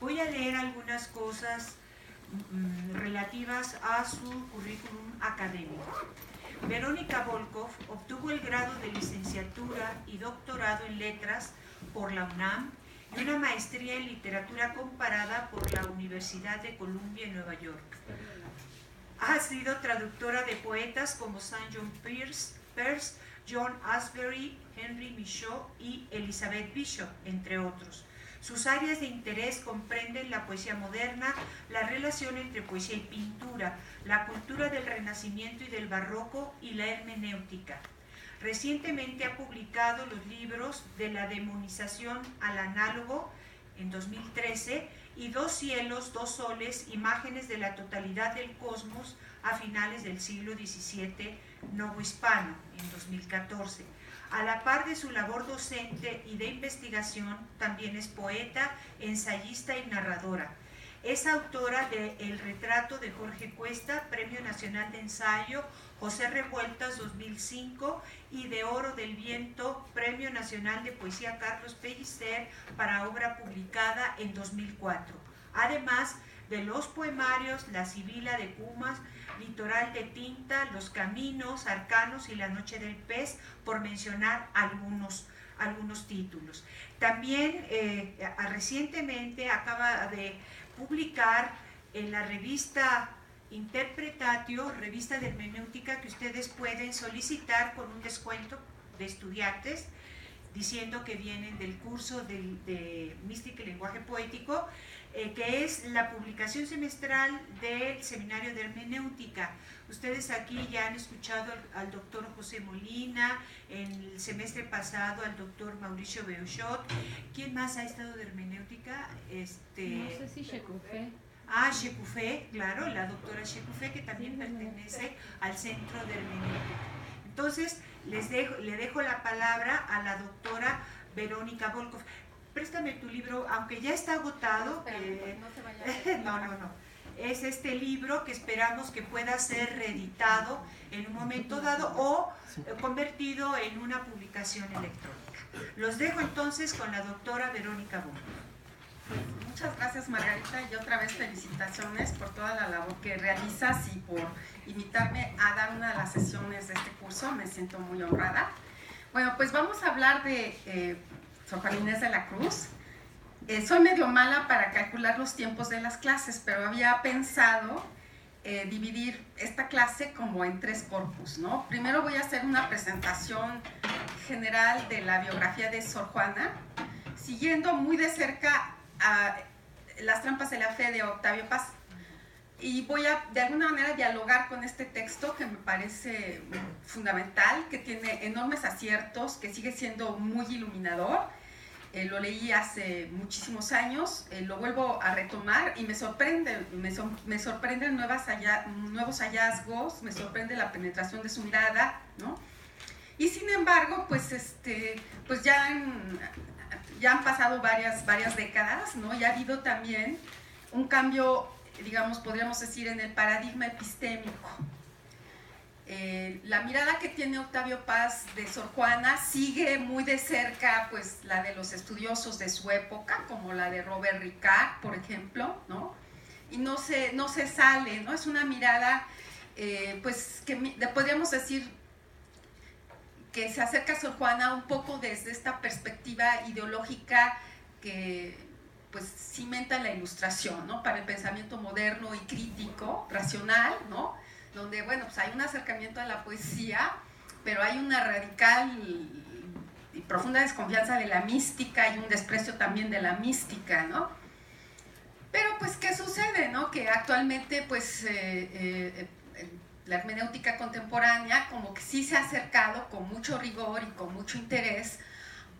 Voy a leer algunas cosas relativas a su currículum académico. Verónica Volkov obtuvo el grado de licenciatura y doctorado en letras por la UNAM y una maestría en literatura comparada por la Universidad de Columbia en Nueva York. Ha sido traductora de poetas como St. John Peirce, John Asbury, Henry Michaud y Elizabeth Bishop, entre otros. Sus áreas de interés comprenden la poesía moderna, la relación entre poesía y pintura, la cultura del Renacimiento y del Barroco y la hermenéutica. Recientemente ha publicado los libros de la demonización al análogo en 2013 y Dos cielos, dos soles, imágenes de la totalidad del cosmos a finales del siglo XVII novohispano en 2014. A la par de su labor docente y de investigación, también es poeta, ensayista y narradora. Es autora de El retrato de Jorge Cuesta, Premio Nacional de Ensayo, José Revueltas 2005 y de Oro del Viento, Premio Nacional de Poesía Carlos Pellicer para obra publicada en 2004. Además de los poemarios La Sibila de Cumas, Litoral de Tinta, Los Caminos, Arcanos y La Noche del Pez, por mencionar algunos títulos. También recientemente acaba de publicar en la revista Interpretatio, revista de hermenéutica, que ustedes pueden solicitar con un descuento de estudiantes, diciendo que vienen del curso de Mística y Lenguaje Poético, que es la publicación semestral del Seminario de Hermenéutica. Ustedes aquí ya han escuchado al doctor José Molina, en el semestre pasado al doctor Mauricio Beuchot. ¿Quién más ha estado de hermenéutica? No sé si Shekufé. Shekufé, claro, la doctora Shekufé, que también pertenece al Centro de Hermenéutica. Entonces, le dejo la palabra a la doctora Verónica Volkov. Préstame tu libro, aunque ya está agotado. No. Es este libro que esperamos que pueda ser reeditado en un momento dado o convertido en una publicación electrónica. Los dejo entonces con la doctora Verónica Volkov. Muchas gracias, Margarita, y otra vez felicitaciones por toda la labor que realizas y por invitarme a dar una de las sesiones de este curso. Me siento muy honrada. Bueno, pues vamos a hablar de Sor Juana Inés de la Cruz. Soy medio mala para calcular los tiempos de las clases, pero había pensado dividir esta clase como en 3 corpus, ¿no? Primero voy a hacer una presentación general de la biografía de Sor Juana, siguiendo muy de cerca a Las trampas de la fe de Octavio Paz. Y voy a, de alguna manera, dialogar con este texto que me parece fundamental, que tiene enormes aciertos, que sigue siendo muy iluminador. Lo leí hace muchísimos años, lo vuelvo a retomar y me sorprenden nuevos hallazgos, me sorprende la penetración de su mirada, ¿no? Y sin embargo, pues ya han pasado varias décadas, ¿no? Y ha habido también un cambio, digamos, podríamos decir, en el paradigma epistémico. La mirada que tiene Octavio Paz de Sor Juana sigue muy de cerca, pues, la de los estudiosos de su época, como la de Robert Ricard, por ejemplo, ¿no? Y no se sale, ¿no? Es una mirada, pues, que podríamos decir que se acerca a Sor Juana un poco desde esta perspectiva ideológica que, pues, cimenta la Ilustración, ¿no? Para el pensamiento moderno y crítico, racional, ¿no? Donde, bueno, pues hay un acercamiento a la poesía, pero hay una radical y profunda desconfianza de la mística y un desprecio también de la mística, ¿no? Pero, pues, ¿qué sucede, no? Que actualmente, pues, la hermenéutica contemporánea como que sí se ha acercado con mucho rigor y con mucho interés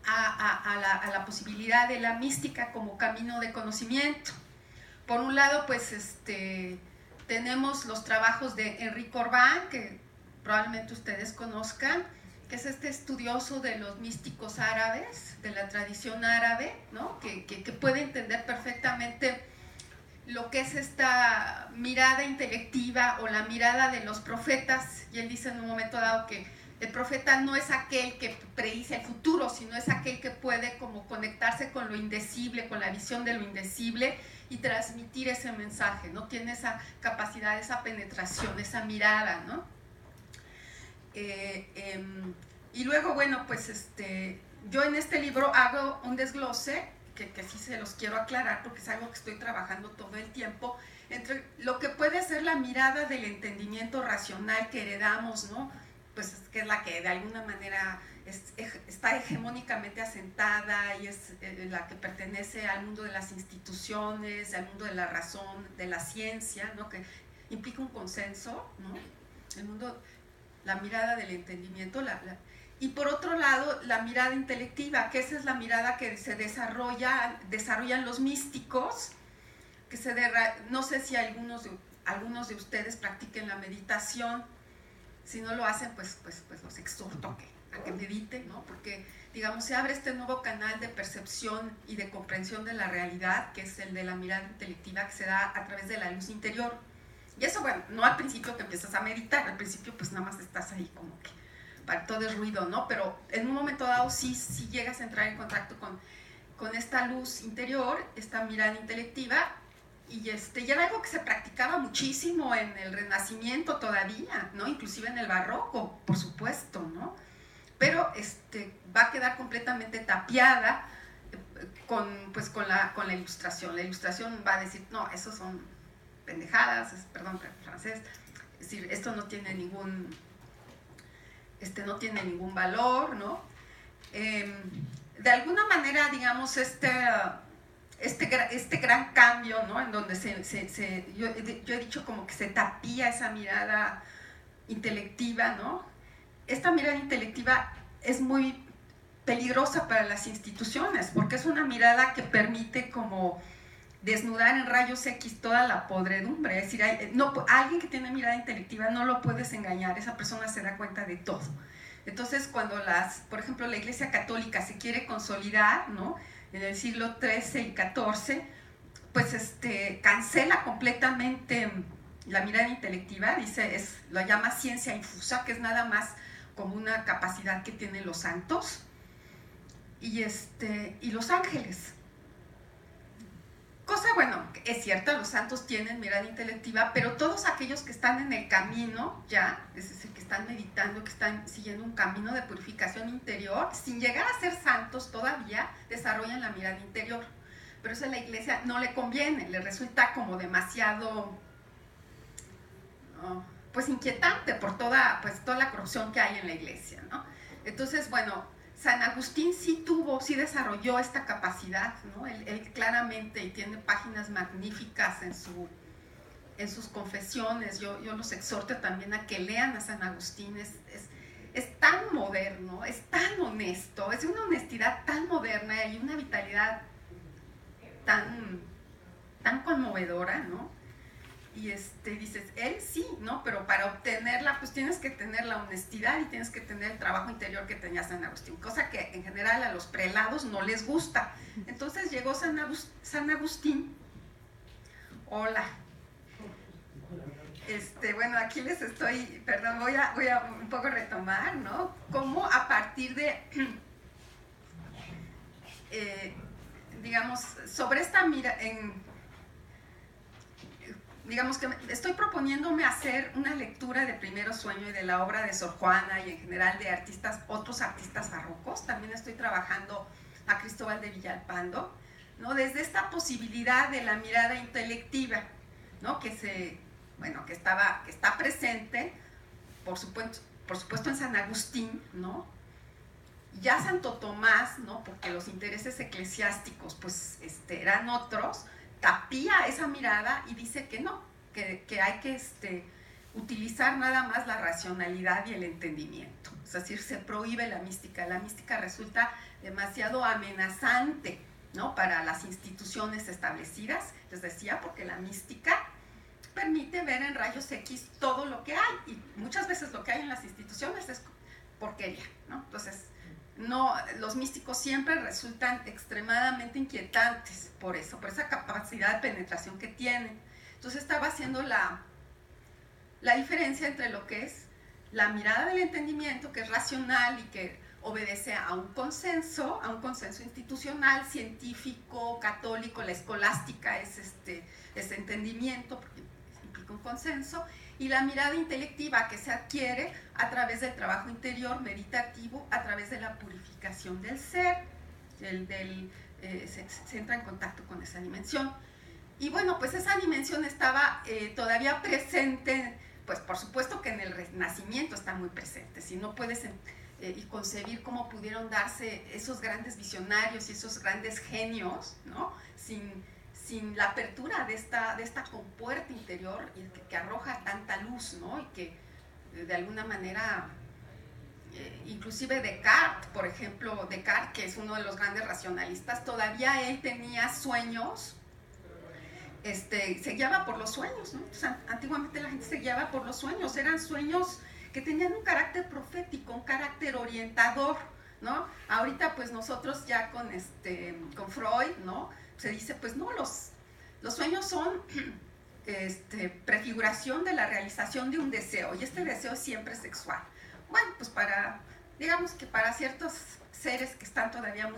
a la posibilidad de la mística como camino de conocimiento. Por un lado, pues, tenemos los trabajos de Henri Corbin, que probablemente ustedes conozcan, que es este estudioso de los místicos árabes, de la tradición árabe, ¿no? que puede entender perfectamente lo que es esta mirada intelectiva o la mirada de los profetas, y él dice en un momento dado que El profeta no es aquel que predice el futuro, sino es aquel que puede como conectarse con lo indecible, con la visión de lo indecible y transmitir ese mensaje, ¿no? Tiene esa capacidad, esa penetración, esa mirada, ¿no? Y luego, bueno, pues yo en este libro hago un desglose, que sí se los quiero aclarar porque es algo que estoy trabajando todo el tiempo, entre lo que puede ser la mirada del entendimiento racional que heredamos, ¿no? Pues que es la que de alguna manera está hegemónicamente asentada y es la que pertenece al mundo de las instituciones, al mundo de la razón, de la ciencia, ¿no? Que implica un consenso, ¿no? El mundo, la mirada del entendimiento, y por otro lado la mirada intelectiva, que esa es la mirada que se desarrollan los místicos, que no sé si algunos de ustedes practiquen la meditación. Si no lo hacen, pues los exhorto a que mediten, ¿no? Porque, digamos, se abre este nuevo canal de percepción y de comprensión de la realidad, que es el de la mirada intelectiva, que se da a través de la luz interior. Y eso, bueno, no al principio que empiezas a meditar, al principio pues nada más estás ahí como que para todo es ruido, ¿no? Pero en un momento dado sí llegas a entrar en contacto con esta luz interior, esta mirada intelectiva. Y era algo que se practicaba muchísimo en el Renacimiento todavía, ¿no? Inclusive en el Barroco, por supuesto, ¿no? Pero va a quedar completamente tapiada con la Ilustración. La Ilustración va a decir, no, eso son pendejadas, perdón, francés, es decir, esto no tiene ningún valor, ¿no? De alguna manera, digamos, este gran cambio, ¿no? En donde yo he dicho como que se tapía esa mirada intelectiva, ¿no? Esta mirada intelectiva es muy peligrosa para las instituciones porque es una mirada que permite como desnudar en rayos X toda la podredumbre. Es decir, alguien que tiene mirada intelectiva no lo puedes engañar, esa persona se da cuenta de todo. Entonces, cuando por ejemplo, la Iglesia Católica se quiere consolidar, ¿no? En el siglo XIII y XIV, pues cancela completamente la mirada intelectiva, lo llama ciencia infusa, que es nada más como una capacidad que tienen los santos y los ángeles. Cosa, bueno, es cierta, los santos tienen mirada intelectiva, pero todos aquellos que están en el camino ya, es decir, que están meditando, que están siguiendo un camino de purificación interior, sin llegar a ser santos todavía, desarrollan la mirada interior. Pero eso a la Iglesia no le conviene, le resulta como demasiado, pues inquietante por toda la corrupción que hay en la Iglesia, ¿no? Entonces, bueno, San Agustín sí desarrolló esta capacidad, ¿no? Él claramente, y tiene páginas magníficas en sus confesiones. Yo los exhorto también a que lean a San Agustín. Es tan moderno, es tan honesto, es una honestidad tan moderna y una vitalidad tan conmovedora, ¿no? Y dices, él sí, ¿no? Pero para obtenerla, pues tienes que tener la honestidad y tienes que tener el trabajo interior que tenía San Agustín, cosa que en general a los prelados no les gusta. Entonces llegó San Agustín. Hola. Bueno, aquí les estoy, perdón, voy a un poco retomar, ¿no? Cómo a partir de, digamos, sobre esta mira, digamos que estoy proponiéndome hacer una lectura de Primero Sueño y de la obra de Sor Juana y en general de otros artistas barrocos. También estoy trabajando a Cristóbal de Villalpando, ¿no? Desde esta posibilidad de la mirada intelectiva, ¿no? Que está presente, por supuesto en San Agustín, ¿no? Ya Santo Tomás, ¿no? Porque los intereses eclesiásticos pues eran otros, tapía esa mirada y dice que no, que hay que utilizar nada más la racionalidad y el entendimiento. Es decir, se prohíbe la mística. La mística resulta demasiado amenazante, ¿no? Para las instituciones establecidas, les decía, porque la mística permite ver en rayos X todo lo que hay, y muchas veces lo que hay en las instituciones es porquería, ¿no? Entonces, los místicos siempre resultan extremadamente inquietantes por esa capacidad de penetración que tienen. Entonces estaba haciendo la diferencia entre lo que es la mirada del entendimiento, que es racional y que obedece a un consenso institucional, científico, católico. La escolástica es entendimiento, porque implica un consenso, y la mirada intelectiva, que se adquiere a través del trabajo interior meditativo, a través de la purificación del ser, se entra en contacto con esa dimensión. Y bueno, pues esa dimensión estaba todavía presente, pues por supuesto que en el Renacimiento está muy presente. Si no puedes y concebir cómo pudieron darse esos grandes visionarios y esos grandes genios, ¿no? Sin la apertura de esta compuerta interior y que arroja tanta luz, ¿no? Y que de alguna manera, inclusive Descartes, por ejemplo, Descartes, que es uno de los grandes racionalistas, todavía él tenía sueños, se guiaba por los sueños, ¿no? Entonces, antiguamente la gente se guiaba por los sueños, eran sueños que tenían un carácter profético, un carácter orientador, ¿no? Ahorita pues nosotros ya con Freud, ¿no? Se dice, pues no, los sueños son prefiguración de la realización de un deseo, y este deseo es siempre sexual. Bueno, pues digamos que para ciertos seres que están todavía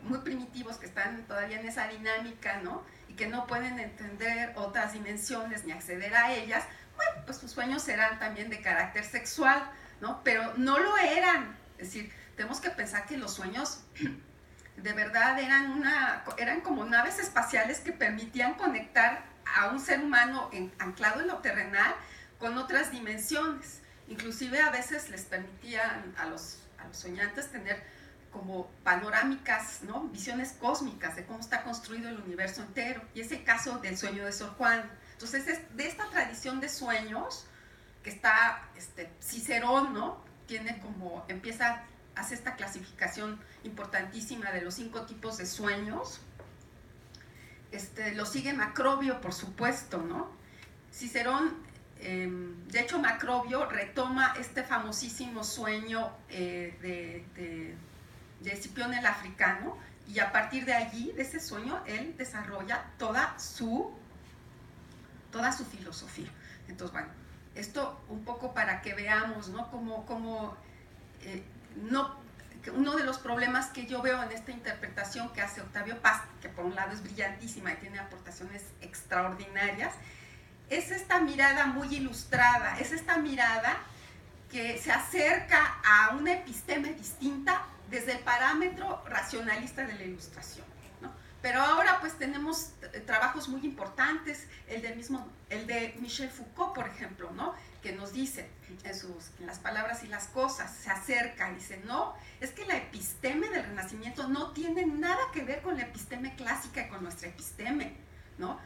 muy primitivos, que están todavía en esa dinámica, ¿no? Y que no pueden entender otras dimensiones ni acceder a ellas, bueno, pues sus sueños serán también de carácter sexual, ¿no? Pero no lo eran. Es decir, tenemos que pensar que los sueños de verdad eran como naves espaciales que permitían conectar a un ser humano anclado en lo terrenal con otras dimensiones. Inclusive a veces les permitían a los soñantes tener como panorámicas, ¿no? Visiones cósmicas de cómo está construido el universo entero. Y es el caso del sueño de Sor Juana. Entonces, es de esta tradición de sueños que está Cicerón, ¿no? Hace esta clasificación importantísima de los 5 tipos de sueños. Lo sigue Macrobio, por supuesto, ¿no? Cicerón, de hecho, Macrobio retoma este famosísimo sueño de Escipión el Africano, y a partir de allí, de ese sueño, él desarrolla toda su filosofía. Entonces, bueno, esto un poco para que veamos, ¿no? Uno de los problemas que yo veo en esta interpretación que hace Octavio Paz, que por un lado es brillantísima y tiene aportaciones extraordinarias, es esta mirada muy ilustrada, es esta mirada que se acerca a una episteme distinta desde el parámetro racionalista de la ilustración, ¿no? Pero ahora pues tenemos trabajos muy importantes, el de Michel Foucault, por ejemplo, ¿no? Que nos dice en las palabras y las cosas, se acerca y dice, no, es que la episteme del Renacimiento no tiene nada que ver con la episteme clásica y con nuestra episteme, ¿no?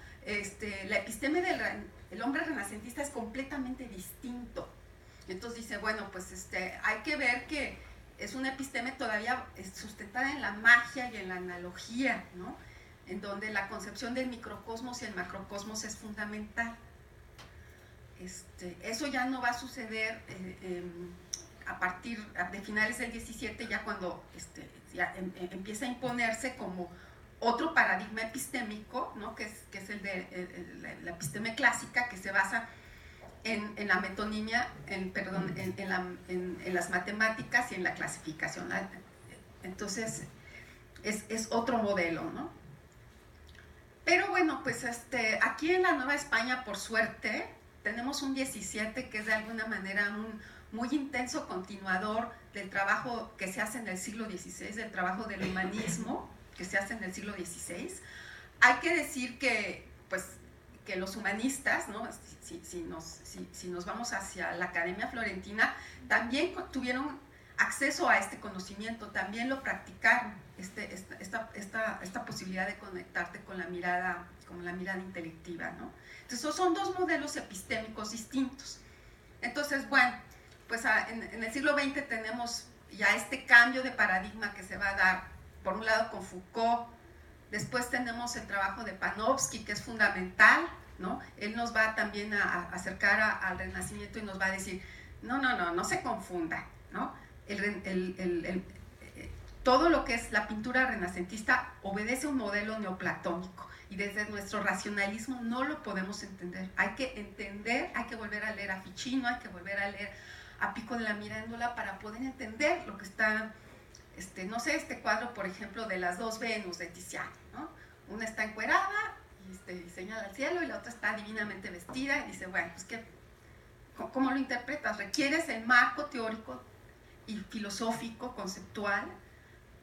La episteme del hombre renacentista es completamente distinto. Entonces dice, bueno, pues hay que ver que es una episteme todavía sustentada en la magia y en la analogía, ¿no? En donde la concepción del microcosmos y el macrocosmos es fundamental. Eso ya no va a suceder a partir de finales del 17, ya cuando ya empieza a imponerse como otro paradigma epistémico, ¿no? que es el de la episteme clásica, que se basa en la metonimia, en las matemáticas y en la clasificación. Entonces, es otro modelo, ¿no? Pero bueno, pues aquí en la Nueva España, por suerte, tenemos un 17 que es de alguna manera un muy intenso continuador del trabajo que se hace en el siglo XVI, del trabajo del humanismo que se hace en el siglo XVI. Hay que decir que, pues, que los humanistas, ¿no? Si nos vamos hacia la Academia Florentina, también tuvieron acceso a este conocimiento, también lo practicaron, esta posibilidad de conectarte con la mirada intelectiva, ¿no? Entonces son dos modelos epistémicos distintos. Entonces, bueno, pues en el siglo XX tenemos ya este cambio de paradigma que se va a dar, por un lado con Foucault, después tenemos el trabajo de Panofsky, que es fundamental, ¿no? Él nos va también a acercar al Renacimiento y nos va a decir, no se confunda, ¿no? Todo lo que es la pintura renacentista obedece a un modelo neoplatónico, y desde nuestro racionalismo no lo podemos entender. Hay que entender, hay que volver a leer a Ficino, hay que volver a leer a Pico de la Mirandola para poder entender lo que está, no sé, este cuadro, por ejemplo, de las dos Venus de Tiziano, ¿no? Una está encuerada y señala al cielo, y la otra está divinamente vestida, y dice, bueno, pues ¿cómo lo interpretas? Requieres el marco teórico y filosófico, conceptual,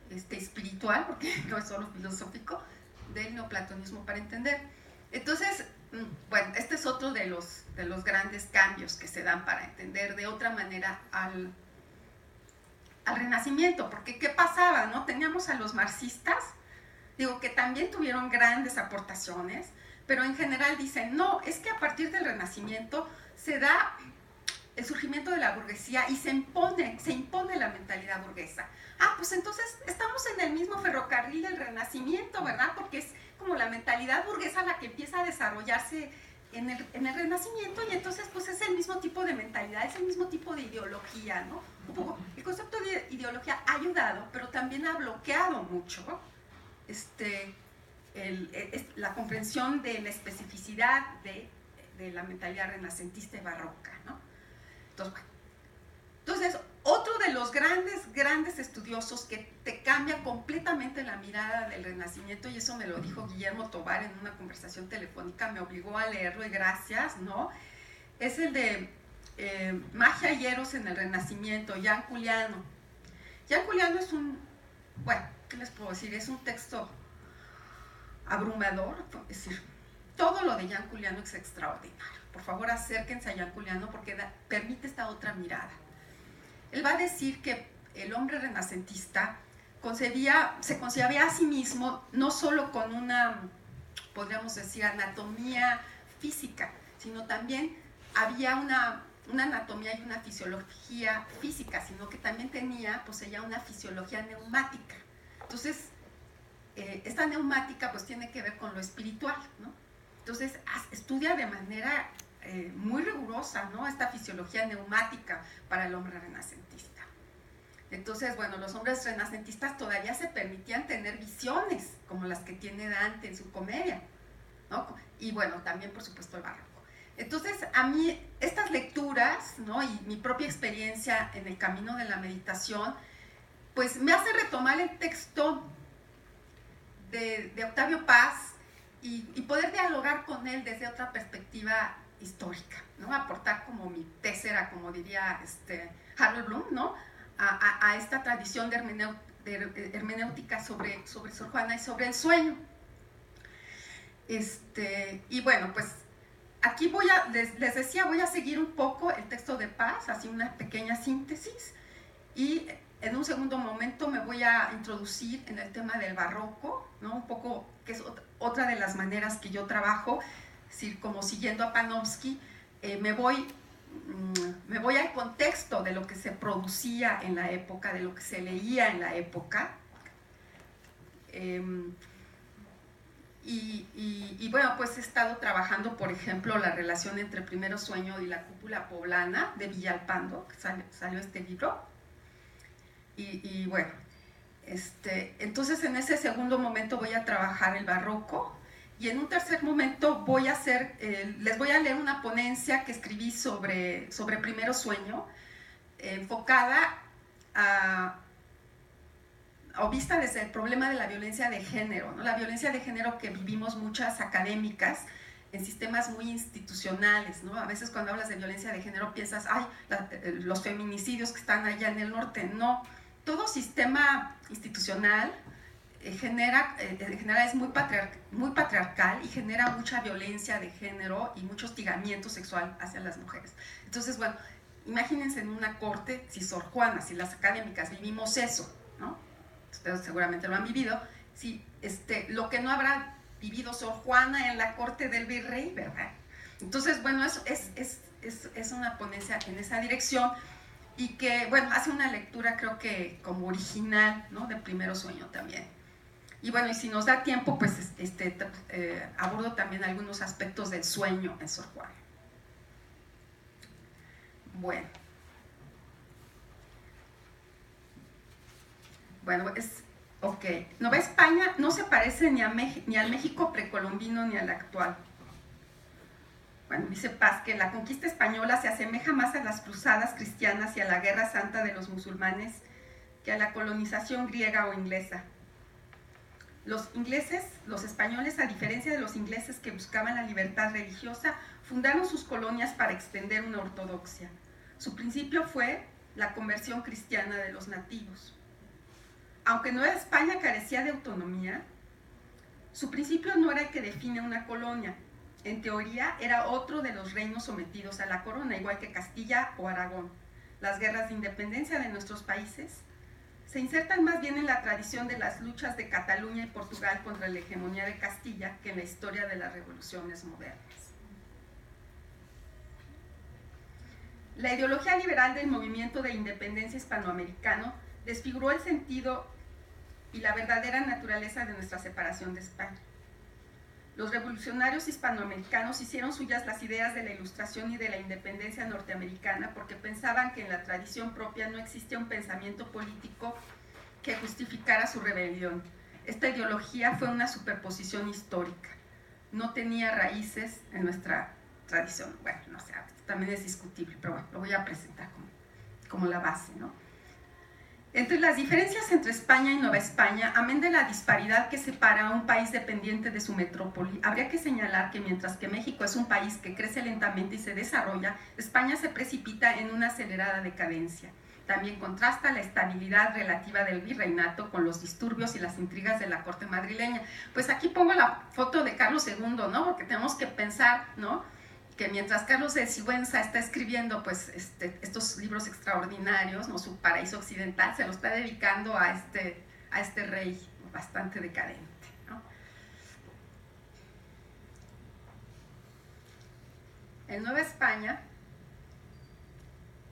espiritual, porque no es solo filosófico, del neoplatonismo para entender. Entonces, bueno, este es otro de los grandes cambios que se dan para entender de otra manera al Renacimiento, porque ¿qué pasaba, no? Teníamos a los marxistas, digo, que también tuvieron grandes aportaciones, pero en general dicen, no, es que a partir del Renacimiento se da el surgimiento de la burguesía y se impone la mentalidad burguesa. Ah, pues entonces estamos en el mismo ferrocarril del Renacimiento, ¿verdad? Porque es como la mentalidad burguesa la que empieza a desarrollarse en el Renacimiento, y entonces pues es el mismo tipo de mentalidad, es el mismo tipo de ideología, ¿no? Un poco, el concepto de ideología ha ayudado, pero también ha bloqueado mucho la comprensión de la especificidad de la mentalidad renacentista y barroca, ¿no? Entonces, otro de los grandes estudiosos que te cambia completamente la mirada del Renacimiento, y eso me lo dijo Guillermo Tovar en una conversación telefónica, me obligó a leerlo y gracias, ¿no? Es el de Magia y Eros en el Renacimiento, Jean Juliano. Jean Juliano es bueno, ¿qué les puedo decir? Es un texto abrumador, es decir, todo lo de Jean Juliano es extraordinario. Por favor, acérquense a Jean Juliano porque permite esta otra mirada. Él va a decir que el hombre renacentista se concebía a sí mismo no solo con una, podríamos decir, anatomía física, sino también había una anatomía y una fisiología física, sino que también poseía una fisiología neumática. Entonces, esta neumática pues tiene que ver con lo espiritual, ¿no? Entonces, estudia de manera muy rigurosa, ¿no?, esta fisiología neumática para el hombre renacentista. Entonces, bueno, los hombres renacentistas todavía se permitían tener visiones como las que tiene Dante en su Comedia, ¿no? Y bueno, también por supuesto el barroco. Entonces, a mí estas lecturas, ¿no?, y mi propia experiencia en el camino de la meditación, pues me hace retomar el texto de Octavio Paz y poder dialogar con él desde otra perspectiva histórica, ¿no? Aportar como mi tésera, como diría Harold Bloom, ¿no?, a esta tradición de hermenéutica sobre Sor Juana y sobre el sueño. Y bueno, pues aquí les decía, voy a seguir un poco el texto de Paz, así una pequeña síntesis, y en un segundo momento me voy a introducir en el tema del barroco, ¿no?, un poco, que es otra de las maneras que yo trabajo, es decir, como siguiendo a Panofsky, me voy al contexto de lo que se producía en la época, de lo que se leía en la época, y bueno, pues he estado trabajando, por ejemplo, la relación entre Primero Sueño y la cúpula poblana de Villalpando, que salió este libro, y bueno, entonces en ese segundo momento voy a trabajar el barroco, y en un tercer momento les voy a leer una ponencia que escribí sobre Primero Sueño, enfocada o vista desde el problema de la violencia de género, ¿no? La violencia de género que vivimos muchas académicas en sistemas muy institucionales, ¿no? A veces cuando hablas de violencia de género piensas, ay, los feminicidios que están allá en el norte. No, todo sistema institucional es muy patriarcal y genera mucha violencia de género y mucho hostigamiento sexual hacia las mujeres. Entonces, bueno, imagínense en una corte, si Sor Juana, si las académicas vivimos eso, ¿no? Ustedes seguramente lo han vivido, si lo que no habrá vivido Sor Juana en la corte del virrey, ¿verdad? Entonces, bueno, eso es una ponencia en esa dirección, y que, bueno, hace una lectura creo que como original, ¿no?, de Primero Sueño también. Y bueno, y si nos da tiempo, pues abordo también algunos aspectos del sueño en Sor Juana. Bueno, Ok, Nueva España no se parece ni al México precolombino ni al actual. Bueno, dice Paz que la conquista española se asemeja más a las cruzadas cristianas y a la guerra santa de los musulmanes que a la colonización griega o inglesa. Los ingleses, los españoles, a diferencia de los ingleses que buscaban la libertad religiosa, fundaron sus colonias para extender una ortodoxia. Su principio fue la conversión cristiana de los nativos. Aunque Nueva España carecía de autonomía, su principio no era el que define una colonia. En teoría, era otro de los reinos sometidos a la corona, igual que Castilla o Aragón. Las guerras de independencia de nuestros países se insertan más bien en la tradición de las luchas de Cataluña y Portugal contra la hegemonía de Castilla que en la historia de las revoluciones modernas. La ideología liberal del movimiento de independencia hispanoamericano desfiguró el sentido y la verdadera naturaleza de nuestra separación de España. Los revolucionarios hispanoamericanos hicieron suyas las ideas de la Ilustración y de la independencia norteamericana porque pensaban que en la tradición propia no existía un pensamiento político que justificara su rebelión. Esta ideología fue una superposición histórica, no tenía raíces en nuestra tradición. Bueno, no sé, también es discutible, pero bueno, lo voy a presentar como la base, ¿no? Entre las diferencias entre España y Nueva España, amén de la disparidad que separa a un país dependiente de su metrópoli, habría que señalar que mientras que México es un país que crece lentamente y se desarrolla, España se precipita en una acelerada decadencia. También contrasta la estabilidad relativa del virreinato con los disturbios y las intrigas de la corte madrileña. Pues aquí pongo la foto de Carlos II, ¿no? Porque tenemos que pensar, ¿no?, que mientras Carlos de Sigüenza está escribiendo pues, estos libros extraordinarios, ¿no?, su Paraíso Occidental, se lo está dedicando a este rey bastante decadente, ¿no? En Nueva España,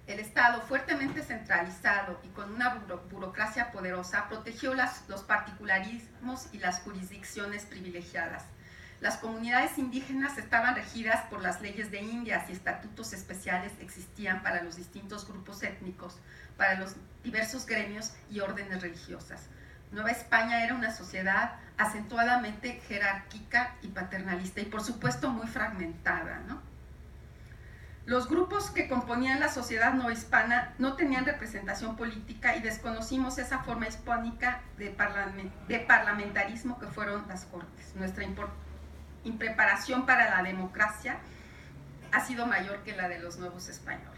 el Estado, fuertemente centralizado y con una burocracia poderosa, protegió los particularismos y las jurisdicciones privilegiadas. Las comunidades indígenas estaban regidas por las leyes de Indias y estatutos especiales existían para los distintos grupos étnicos, para los diversos gremios y órdenes religiosas. Nueva España era una sociedad acentuadamente jerárquica y paternalista y por supuesto muy fragmentada, ¿no? Los grupos que componían la sociedad novohispana no tenían representación política y desconocimos esa forma hispánica de parlamentarismo que fueron las Cortes. Nuestra impreparación para la democracia ha sido mayor que la de los nuevos españoles.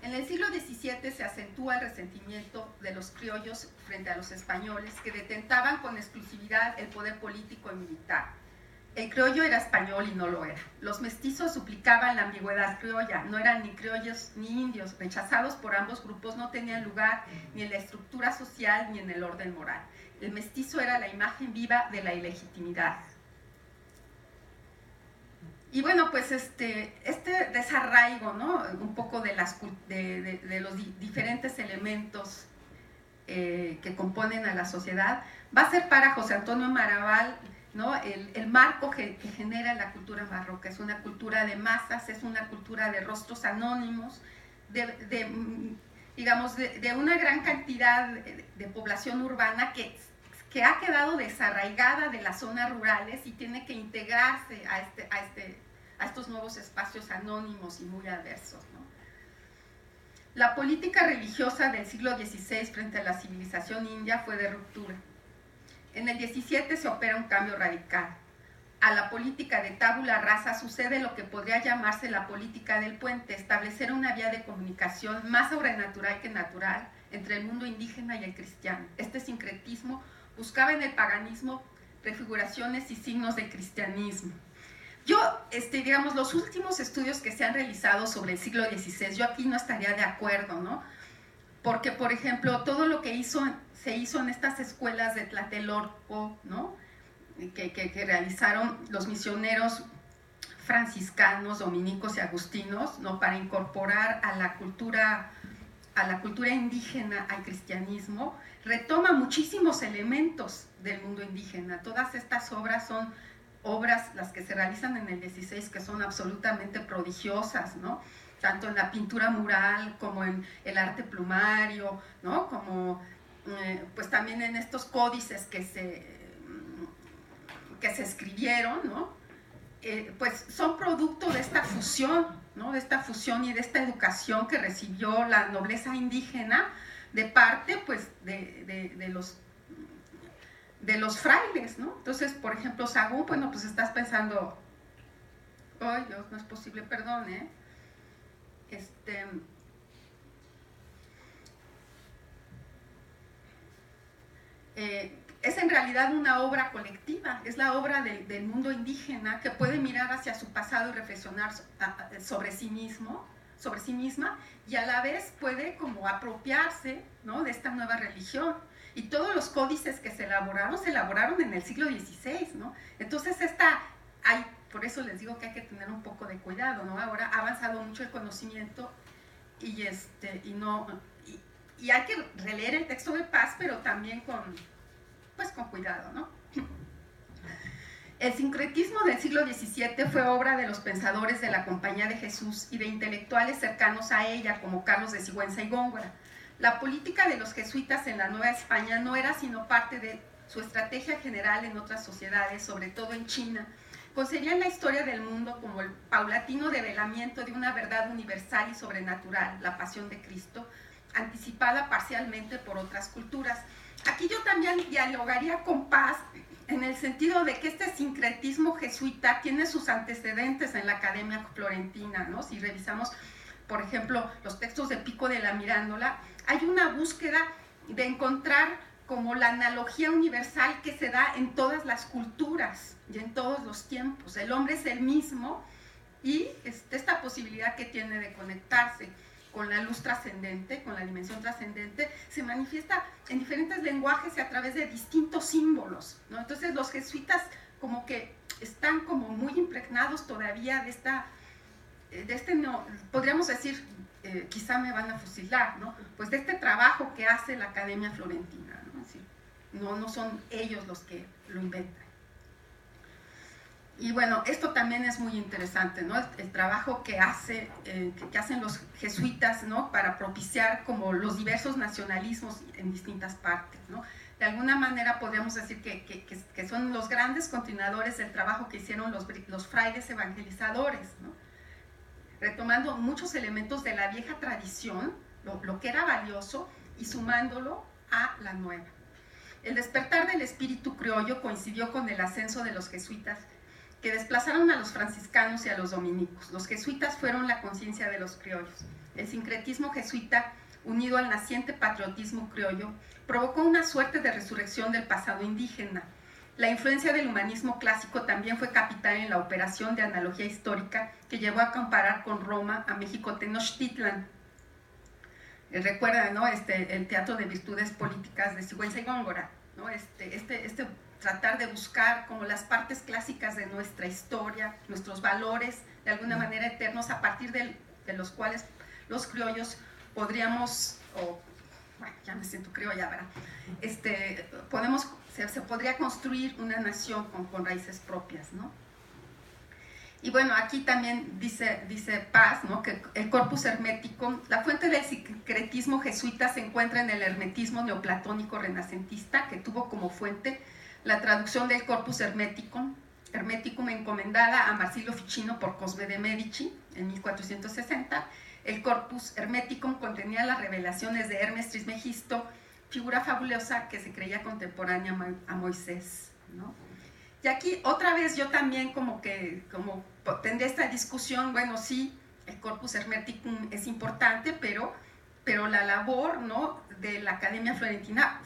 En el siglo XVII se acentúa el resentimiento de los criollos frente a los españoles que detentaban con exclusividad el poder político y militar. El criollo era español y no lo era. Los mestizos suplicaban la ambigüedad criolla, no eran ni criollos ni indios, rechazados por ambos grupos, no tenían lugar ni en la estructura social ni en el orden moral. El mestizo era la imagen viva de la ilegitimidad. Y bueno, pues este desarraigo, ¿no?, un poco de los diferentes elementos que componen a la sociedad, va a ser para José Antonio Maravall, ¿no?, el marco que genera la cultura barroca. Es una cultura de masas, es una cultura de rostros anónimos, digamos, de una gran cantidad de población urbana que ha quedado desarraigada de las zonas rurales y tiene que integrarse a estos nuevos espacios anónimos y muy adversos, ¿no? La política religiosa del siglo XVI frente a la civilización india fue de ruptura. En el XVII se opera un cambio radical. A la política de tabula rasa sucede lo que podría llamarse la política del puente, establecer una vía de comunicación más sobrenatural que natural entre el mundo indígena y el cristiano. Este sincretismo buscaba en el paganismo prefiguraciones y signos del cristianismo. Yo, digamos, los últimos estudios que se han realizado sobre el siglo XVI, yo aquí no estaría de acuerdo, ¿no? Porque, por ejemplo, todo lo que se hizo en estas escuelas de Tlatelolco, ¿no?, que realizaron los misioneros franciscanos, dominicos y agustinos, ¿no?, para incorporar a la cultura indígena al cristianismo, retoma muchísimos elementos del mundo indígena. Todas estas obras son obras, las que se realizan en el 16, que son absolutamente prodigiosas, ¿no? Tanto en la pintura mural como en el arte plumario, ¿no? Como pues también en estos códices que se escribieron, ¿no? Pues son producto de esta fusión, ¿no? De esta fusión y de esta educación que recibió la nobleza indígena de parte, pues, de los frailes, ¿no? Entonces, por ejemplo, Sahagún, bueno, pues estás pensando, ay Dios, no es posible, perdón, es en realidad una obra colectiva, es la obra del mundo indígena que puede mirar hacia su pasado y reflexionar sobre sí mismo, sobre sí misma, y a la vez puede como apropiarse, ¿no? De esta nueva religión. Y todos los códices que se elaboraron en el siglo XVI, ¿no? Entonces por eso les digo que hay que tener un poco de cuidado, ¿no? Ahora ha avanzado mucho el conocimiento y hay que releer el texto de Paz, pero también con cuidado, ¿no? El sincretismo del siglo XVII fue obra de los pensadores de la Compañía de Jesús y de intelectuales cercanos a ella, como Carlos de Sigüenza y Góngora. La política de los jesuitas en la Nueva España no era sino parte de su estrategia general en otras sociedades, sobre todo en China. Concebían la historia del mundo como el paulatino develamiento de una verdad universal y sobrenatural, la pasión de Cristo, anticipada parcialmente por otras culturas. Aquí yo también dialogaría con Paz en el sentido de que este sincretismo jesuita tiene sus antecedentes en la Academia Florentina, ¿no? Si revisamos, por ejemplo, los textos de Pico de la Mirandola, hay una búsqueda de encontrar como la analogía universal que se da en todas las culturas y en todos los tiempos. El hombre es el mismo y esta posibilidad que tiene de conectarse con la luz trascendente, con la dimensión trascendente, se manifiesta en diferentes lenguajes y a través de distintos símbolos, ¿no? Entonces los jesuitas como que están como muy impregnados todavía no, podríamos decir, quizá me van a fusilar, ¿no? Pues de este trabajo que hace la Academia Florentina, ¿no? Es decir, no son ellos los que lo inventan. Y bueno, esto también es muy interesante, ¿no? El trabajo que hacen los jesuitas, ¿no? Para propiciar como los diversos nacionalismos en distintas partes, ¿no? De alguna manera podríamos decir que son los grandes continuadores del trabajo que hicieron los frailes evangelizadores, ¿no? Retomando muchos elementos de la vieja tradición, lo que era valioso, y sumándolo a la nueva. El despertar del espíritu criollo coincidió con el ascenso de los jesuitas, que desplazaron a los franciscanos y a los dominicos. Los jesuitas fueron la conciencia de los criollos. El sincretismo jesuita, unido al naciente patriotismo criollo, provocó una suerte de resurrección del pasado indígena. La influencia del humanismo clásico también fue capital en la operación de analogía histórica que llevó a comparar con Roma a México Tenochtitlan. Recuerda, ¿no? El teatro de virtudes políticas de Sigüenza y Góngora, ¿no? Tratar de buscar como las partes clásicas de nuestra historia, nuestros valores, de alguna manera eternos, a partir de los cuales los criollos podríamos, bueno, ya me siento criolla, ¿verdad? Se podría construir una nación con raíces propias, ¿no? Y bueno, aquí también dice Paz, ¿no? Que el corpus hermético, la fuente del sincretismo jesuita se encuentra en el hermetismo neoplatónico renacentista, que tuvo como fuente la traducción del corpus hermeticum encomendada a Marsilio Ficino por Cosme de Medici en 1460. El corpus hermeticum contenía las revelaciones de Hermes Trismegisto, figura fabulosa que se creía contemporánea a Moisés, ¿no? Y aquí otra vez yo también como tendré esta discusión, bueno, sí, el corpus hermeticum es importante, pero la labor, ¿no? De la Academia Florentina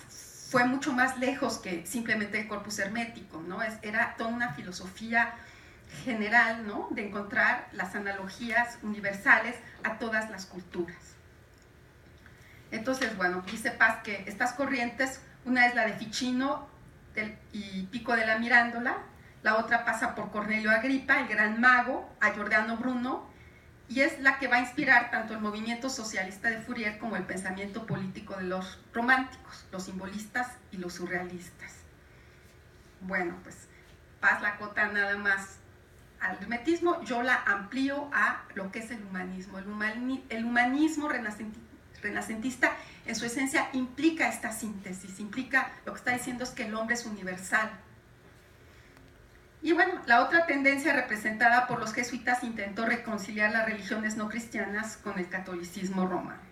fue mucho más lejos que simplemente el corpus hermeticum, ¿no? Era toda una filosofía general, ¿no? De encontrar las analogías universales a todas las culturas. Entonces, bueno, dice Paz que estas corrientes, una es la de Ficino y Pico de la Mirandola, la otra pasa por Cornelio Agripa, el gran mago, a Giordano Bruno, y es la que va a inspirar tanto el movimiento socialista de Fourier como el pensamiento político de los románticos, los simbolistas y los surrealistas. Bueno, pues Paz la acota nada más al hermetismo, yo la amplío a lo que es el humanismo. El humanismo renacentista en su esencia implica esta síntesis, implica, lo que está diciendo es que el hombre es universal. Y bueno, la otra tendencia representada por los jesuitas intentó reconciliar las religiones no cristianas con el catolicismo romano.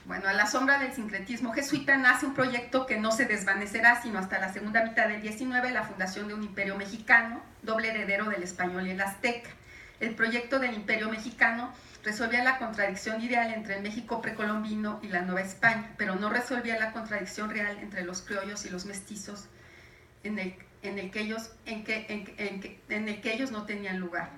Bueno, a la sombra del sincretismo jesuita nace un proyecto que no se desvanecerá sino hasta la segunda mitad del XIX, la fundación de un imperio mexicano, doble heredero del español y el azteca. El proyecto del imperio mexicano resolvía la contradicción ideal entre el México precolombino y la Nueva España, pero no resolvía la contradicción real entre los criollos y los mestizos en el que ellos no tenían lugar.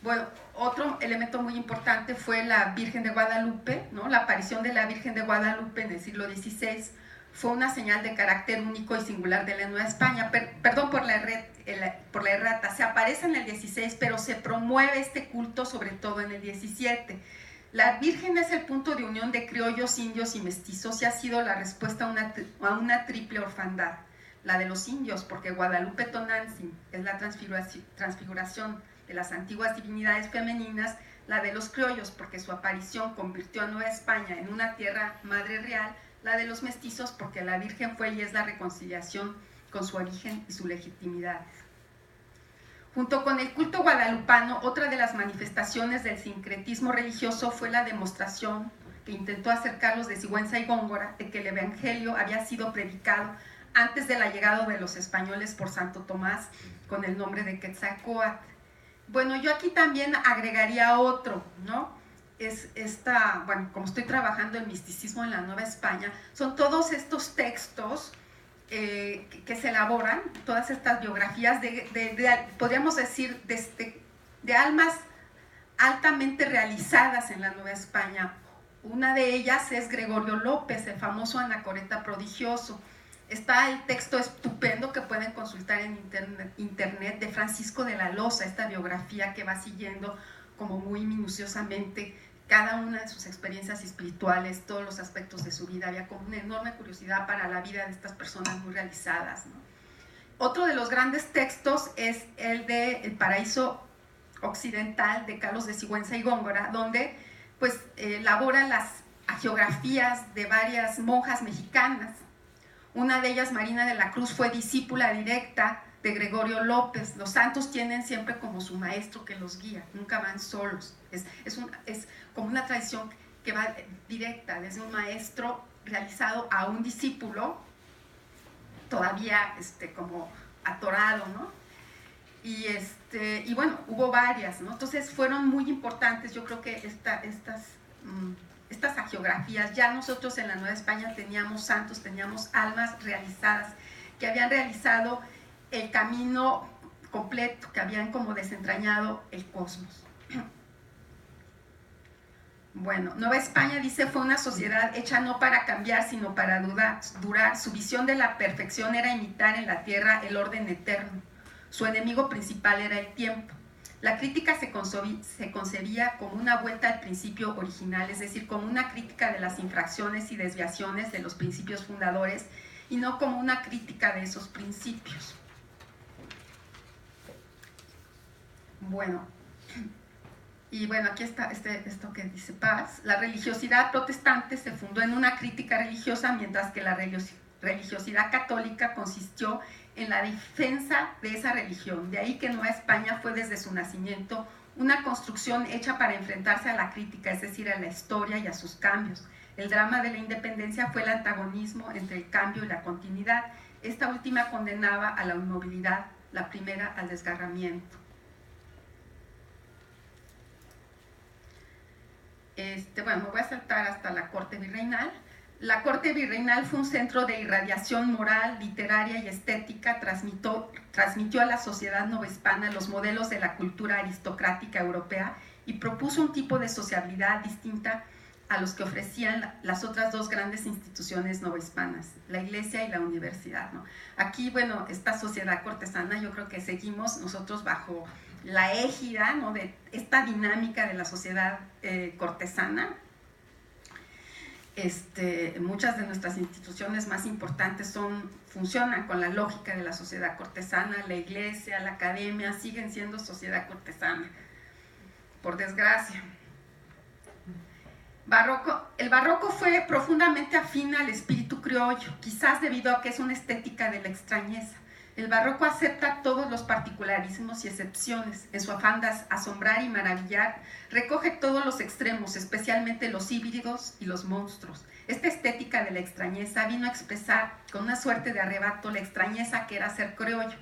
Bueno, otro elemento muy importante fue la Virgen de Guadalupe, ¿no? La aparición de la Virgen de Guadalupe en el siglo XVI fue una señal de carácter único y singular de la Nueva España. Perdón por la errata, se aparece en el XVI, pero se promueve este culto sobre todo en el XVII. La Virgen es el punto de unión de criollos, indios y mestizos y ha sido la respuesta a una triple orfandad. La de los indios, porque Guadalupe Tonantzin es la transfiguración de las antiguas divinidades femeninas, la de los criollos, porque su aparición convirtió a Nueva España en una tierra madre real, la de los mestizos, porque la Virgen fue y es la reconciliación con su origen y su legitimidad. Junto con el culto guadalupano, otra de las manifestaciones del sincretismo religioso fue la demostración que intentó hacer Carlos de Sigüenza y Góngora de que el Evangelio había sido predicado antes de la llegada de los españoles por Santo Tomás con el nombre de Quetzalcóatl. Bueno, yo aquí también agregaría otro, ¿no? Bueno, como estoy trabajando en misticismo en la Nueva España, son todos estos textos que se elaboran, todas estas biografías podríamos decir, de almas altamente realizadas en la Nueva España. Una de ellas es Gregorio López, el famoso anacoreta prodigioso. Está el texto estupendo que pueden consultar en internet de Francisco de la Loza, esta biografía que va siguiendo como muy minuciosamente cada una de sus experiencias espirituales, todos los aspectos de su vida. Había como una enorme curiosidad para la vida de estas personas muy realizadas, ¿no? Otro de los grandes textos es el de El Paraíso Occidental de Carlos de Sigüenza y Góngora, donde pues elabora las hagiografías de varias monjas mexicanas. Una de ellas, Marina de la Cruz, fue discípula directa de Gregorio López. Los santos tienen siempre como su maestro que los guía, nunca van solos. Es como una tradición que va directa desde un maestro realizado a un discípulo todavía como atorado, ¿no? Y bueno, hubo varias, ¿no? Entonces fueron muy importantes. Yo creo que estas hagiografías, ya nosotros en la Nueva España teníamos santos, teníamos almas realizadas que habían realizado el camino completo, que habían como desentrañado el cosmos. Bueno, Nueva España, dice, fue una sociedad hecha no para cambiar, sino para durar. Su visión de la perfección era imitar en la tierra el orden eterno. Su enemigo principal era el tiempo. La crítica se concebía como una vuelta al principio original, es decir, como una crítica de las infracciones y desviaciones de los principios fundadores y no como una crítica de esos principios. Bueno, y bueno, aquí está esto que dice Paz. La religiosidad protestante se fundó en una crítica religiosa, mientras que la religiosidad católica consistió en la defensa de esa religión. De ahí que Nueva España fue desde su nacimiento una construcción hecha para enfrentarse a la crítica, es decir, a la historia y a sus cambios. El drama de la independencia fue el antagonismo entre el cambio y la continuidad. Esta última condenaba a la inmovilidad, la primera al desgarramiento. Bueno, me voy a saltar hasta la corte virreinal. La corte virreinal fue un centro de irradiación moral, literaria y estética. Transmitió a la sociedad novohispana los modelos de la cultura aristocrática europea y propuso un tipo de sociabilidad distinta a los que ofrecían las otras dos grandes instituciones novohispanas, la iglesia y la universidad, ¿no? Aquí, bueno, esta sociedad cortesana, yo creo que seguimos nosotros bajo la égida, ¿no?, de esta dinámica de la sociedad cortesana. muchas de nuestras instituciones más importantes funcionan con la lógica de la sociedad cortesana. La iglesia, la academia siguen siendo sociedad cortesana, por desgracia. El barroco fue profundamente afín al espíritu criollo, quizás debido a que es una estética de la extrañeza. El barroco acepta todos los particularismos y excepciones. En su afán de asombrar y maravillar, recoge todos los extremos, especialmente los híbridos y los monstruos. Esta estética de la extrañeza vino a expresar con una suerte de arrebato la extrañeza que era ser criollo.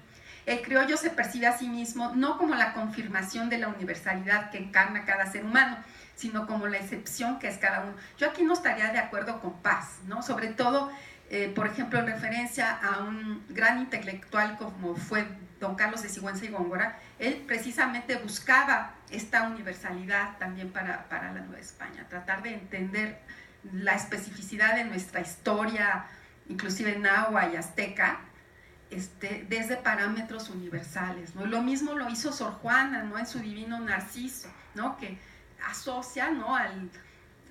El criollo se percibe a sí mismo no como la confirmación de la universalidad que encarna cada ser humano, sino como la excepción que es cada uno. Yo aquí no estaría de acuerdo con Paz, ¿no? Sobre todo, por ejemplo, en referencia a un gran intelectual como fue don Carlos de Sigüenza y Góngora. Él precisamente buscaba esta universalidad también para la Nueva España, tratar de entender la especificidad de nuestra historia, inclusive náhuatl y azteca, desde parámetros universales, ¿no? Lo mismo lo hizo Sor Juana, ¿no? En su Divino Narciso, ¿no? Que asocia, ¿no?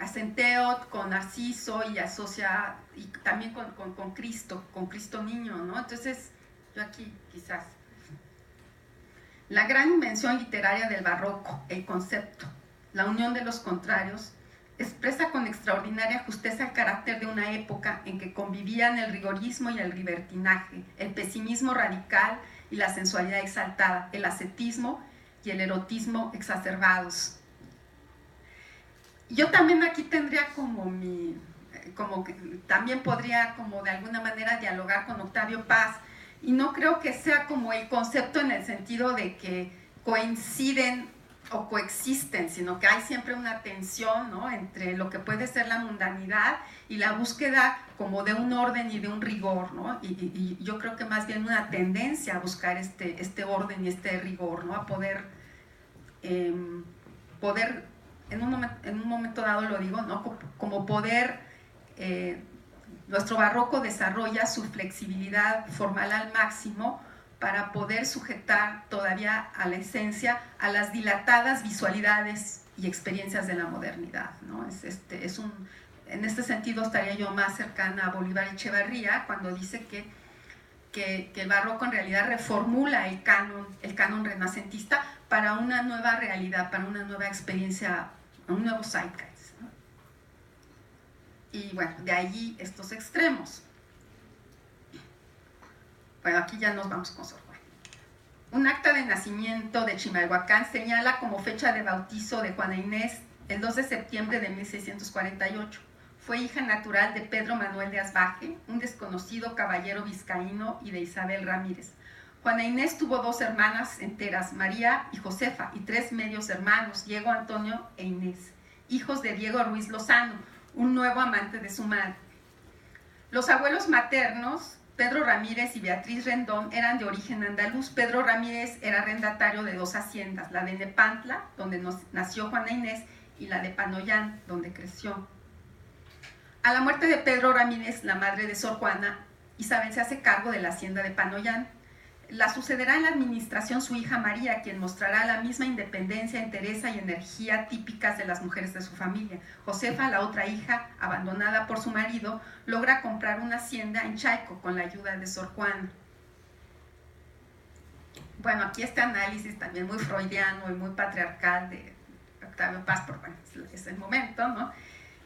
a Centeot con Narciso y asocia y también con Cristo niño, ¿no? Entonces, yo aquí quizás. La gran invención literaria del barroco, el concepto, la unión de los contrarios, expresa con extraordinaria justeza el carácter de una época en que convivían el rigorismo y el libertinaje, el pesimismo radical y la sensualidad exaltada, el ascetismo y el erotismo exacerbados. Yo también aquí tendría también podría como de alguna manera dialogar con Octavio Paz, y no creo que sea como el concepto en el sentido de que coinciden o coexisten, sino que hay siempre una tensión, ¿no? Entre lo que puede ser la mundanidad y la búsqueda como de un orden y de un rigor, ¿no? Y yo creo que más bien una tendencia a buscar este orden y este rigor, ¿no? A poder en un momento dado lo digo, ¿no? Como poder, nuestro barroco desarrolla su flexibilidad formal al máximo para poder sujetar todavía a la esencia a las dilatadas visualidades y experiencias de la modernidad, ¿no? En este sentido estaría yo más cercana a Bolívar Echevarría cuando dice que el barroco en realidad reformula el canon renacentista para una nueva realidad, para una nueva experiencia, un nuevo zeitgeist, ¿no? Y bueno, de allí estos extremos. Bueno, aquí ya nos vamos con Sor Juana. Un acta de nacimiento de Chimalhuacán señala como fecha de bautizo de Juana Inés el 2 de septiembre de 1648. Fue hija natural de Pedro Manuel de Asbaje, un desconocido caballero vizcaíno, y de Isabel Ramírez. Juana Inés tuvo 2 hermanas enteras, María y Josefa, y 3 medios hermanos, Diego, Antonio e Inés, hijos de Diego Ruiz Lozano, un nuevo amante de su madre. Los abuelos maternos, Pedro Ramírez y Beatriz Rendón, eran de origen andaluz. Pedro Ramírez era arrendatario de 2 haciendas, la de Nepantla, donde nació Juana Inés, y la de Panoyán, donde creció. A la muerte de Pedro Ramírez, la madre de Sor Juana, Isabel se hace cargo de la hacienda de Panoyán. La sucederá en la administración su hija María, quien mostrará la misma independencia, entereza y energía típicas de las mujeres de su familia. Josefa, la otra hija, abandonada por su marido, logra comprar una hacienda en Chaico con la ayuda de Sor Juana. Bueno, aquí este análisis también muy freudiano y muy patriarcal de Octavio Paz, pero bueno, es el momento, ¿no?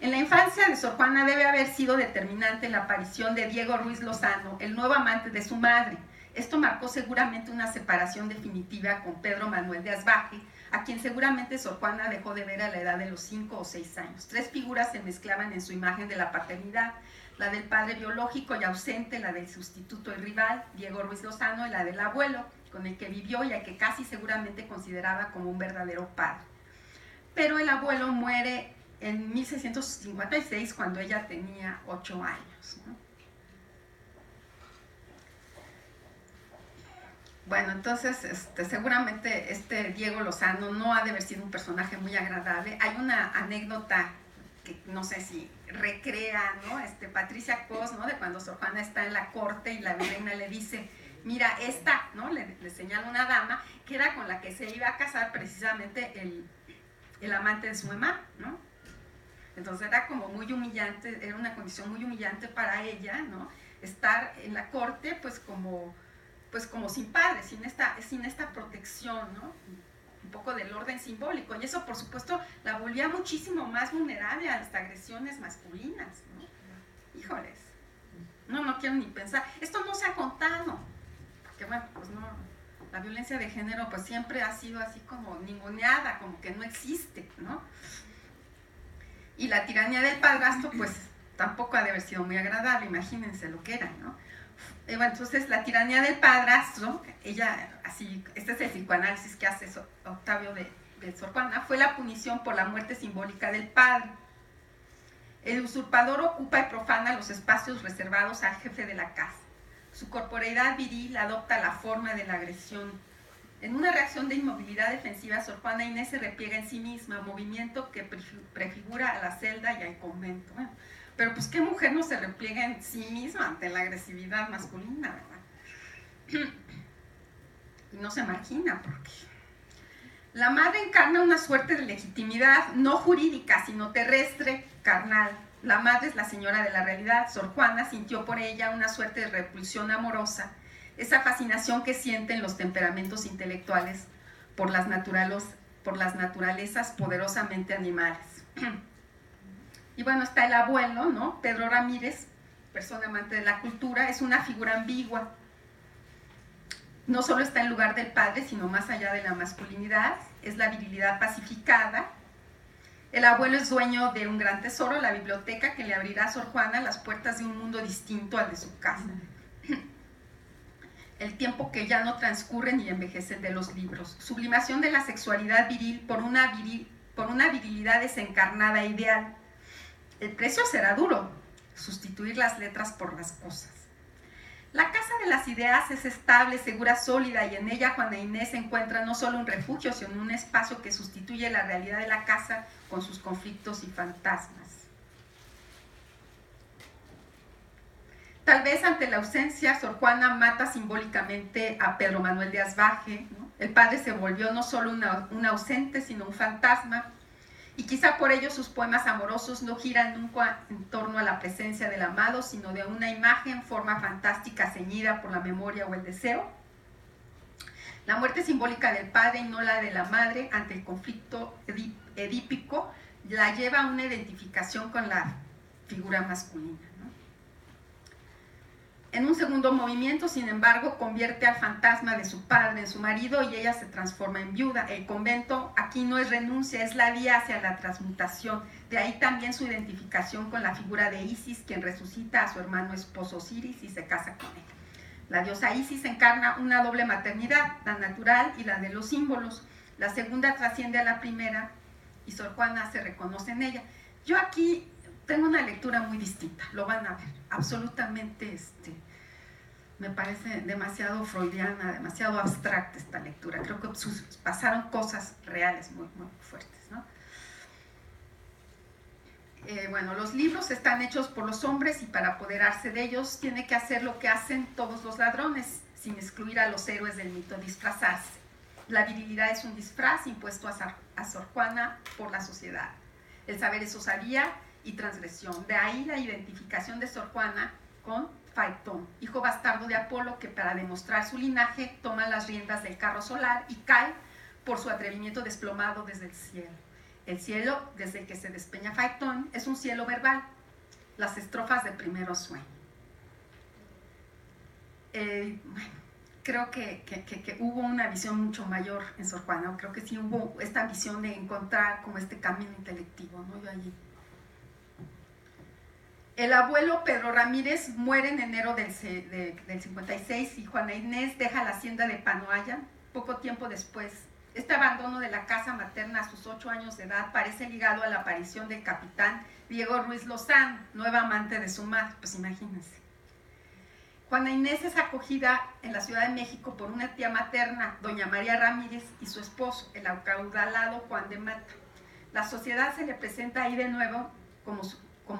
En la infancia de Sor Juana debe haber sido determinante la aparición de Diego Ruiz Lozano, el nuevo amante de su madre. Esto marcó seguramente una separación definitiva con Pedro Manuel de Asbaje, a quien seguramente Sor Juana dejó de ver a la edad de los 5 o 6 años. 3 figuras se mezclaban en su imagen de la paternidad: la del padre biológico y ausente, la del sustituto y rival, Diego Ruiz Lozano, y la del abuelo, con el que vivió y al que casi seguramente consideraba como un verdadero padre. Pero el abuelo muere en 1656, cuando ella tenía 8 años, ¿no? Bueno, entonces seguramente Diego Lozano no ha de haber sido un personaje muy agradable. Hay una anécdota que no sé si recrea, ¿no? Patricia Cos, ¿no? De cuando Sor Juana está en la corte y la virreina le dice: mira, esta, ¿no? Le señala una dama que era con la que se iba a casar precisamente el amante de su mamá, ¿no? Entonces era como muy humillante, era una condición muy humillante para ella, ¿no? Estar en la corte pues como sin padre, sin esta protección, ¿no? Un poco del orden simbólico. Y eso, por supuesto, la volvía muchísimo más vulnerable a las agresiones masculinas, ¿no? Híjoles, no quiero ni pensar. Esto no se ha contado, porque bueno, pues no, la violencia de género pues siempre ha sido así como ninguneada, como que no existe, ¿no? Y la tiranía del padrastro pues tampoco ha de haber sido muy agradable, imagínense lo que era, ¿no? Bueno, entonces la tiranía del padrastro, ella, así, este es el psicoanálisis que hace Octavio de Sor Juana, fue la punición por la muerte simbólica del padre. El usurpador ocupa y profana los espacios reservados al jefe de la casa. Su corporeidad viril adopta la forma de la agresión. En una reacción de inmovilidad defensiva, Sor Juana Inés se repliega en sí misma, movimiento que prefigura a la celda y al convento. Bueno, pero pues qué mujer no se repliega en sí misma ante la agresividad masculina, ¿verdad? Y no se margina porque la madre encarna una suerte de legitimidad no jurídica, sino terrestre, carnal. La madre es la señora de la realidad. Sor Juana sintió por ella una suerte de repulsión amorosa, esa fascinación que sienten los temperamentos intelectuales por las naturalezas poderosamente animales. Y bueno, está el abuelo, ¿no? Pedro Ramírez, persona amante de la cultura, es una figura ambigua. No solo está en lugar del padre, sino más allá de la masculinidad, es la virilidad pacificada. El abuelo es dueño de un gran tesoro, la biblioteca, que le abrirá a Sor Juana las puertas de un mundo distinto al de su casa. El tiempo que ya no transcurre ni envejece de los libros. Sublimación de la sexualidad viril por una virilidad desencarnada e ideal. El precio será duro, sustituir las letras por las cosas. La casa de las ideas es estable, segura, sólida, y en ella Juana Inés encuentra no solo un refugio, sino un espacio que sustituye la realidad de la casa con sus conflictos y fantasmas. Tal vez ante la ausencia, Sor Juana mata simbólicamente a Pedro Manuel de Asbaje, ¿no? El padre se volvió no solo un ausente, sino un fantasma, y quizá por ello sus poemas amorosos no giran nunca en torno a la presencia del amado, sino de una imagen, forma fantástica ceñida por la memoria o el deseo. La muerte simbólica del padre y no la de la madre ante el conflicto edípico la lleva a una identificación con la figura masculina, ¿no? En un segundo movimiento, sin embargo, convierte al fantasma de su padre en su marido y ella se transforma en viuda. El convento aquí no es renuncia, es la vía hacia la transmutación. De ahí también su identificación con la figura de Isis, quien resucita a su hermano esposo Osiris y se casa con él. La diosa Isis encarna una doble maternidad, la natural y la de los símbolos. La segunda trasciende a la primera y Sor Juana se reconoce en ella. Yo aquí tengo una lectura muy distinta, lo van a ver, absolutamente, me parece demasiado freudiana, demasiado abstracta esta lectura. Creo que pasaron cosas reales muy, muy fuertes, ¿no? Bueno, los libros están hechos por los hombres y para apoderarse de ellos tiene que hacer lo que hacen todos los ladrones, sin excluir a los héroes del mito, disfrazarse. La virilidad es un disfraz impuesto a Sor Juana por la sociedad. El saber es osadía y transgresión. De ahí la identificación de Sor Juana con Faetón, hijo bastardo de Apolo, que para demostrar su linaje toma las riendas del carro solar y cae por su atrevimiento desplomado desde el cielo. El cielo, desde el que se despeña Faetón, es un cielo verbal, las estrofas de Primero Sueño. Bueno, creo que hubo una visión mucho mayor en Sor Juana, creo que sí hubo esta visión de encontrar como este camino intelectivo, ¿no? Yo allí. El abuelo Pedro Ramírez muere en enero del 56 y Juana Inés deja la hacienda de Panoaya poco tiempo después. Este abandono de la casa materna a sus 8 años de edad parece ligado a la aparición del capitán Diego Ruiz Lozano, nueva amante de su madre, pues imagínense. Juana Inés es acogida en la Ciudad de México por una tía materna, doña María Ramírez, y su esposo, el acaudalado Juan de Mata. La sociedad se le presenta ahí de nuevo como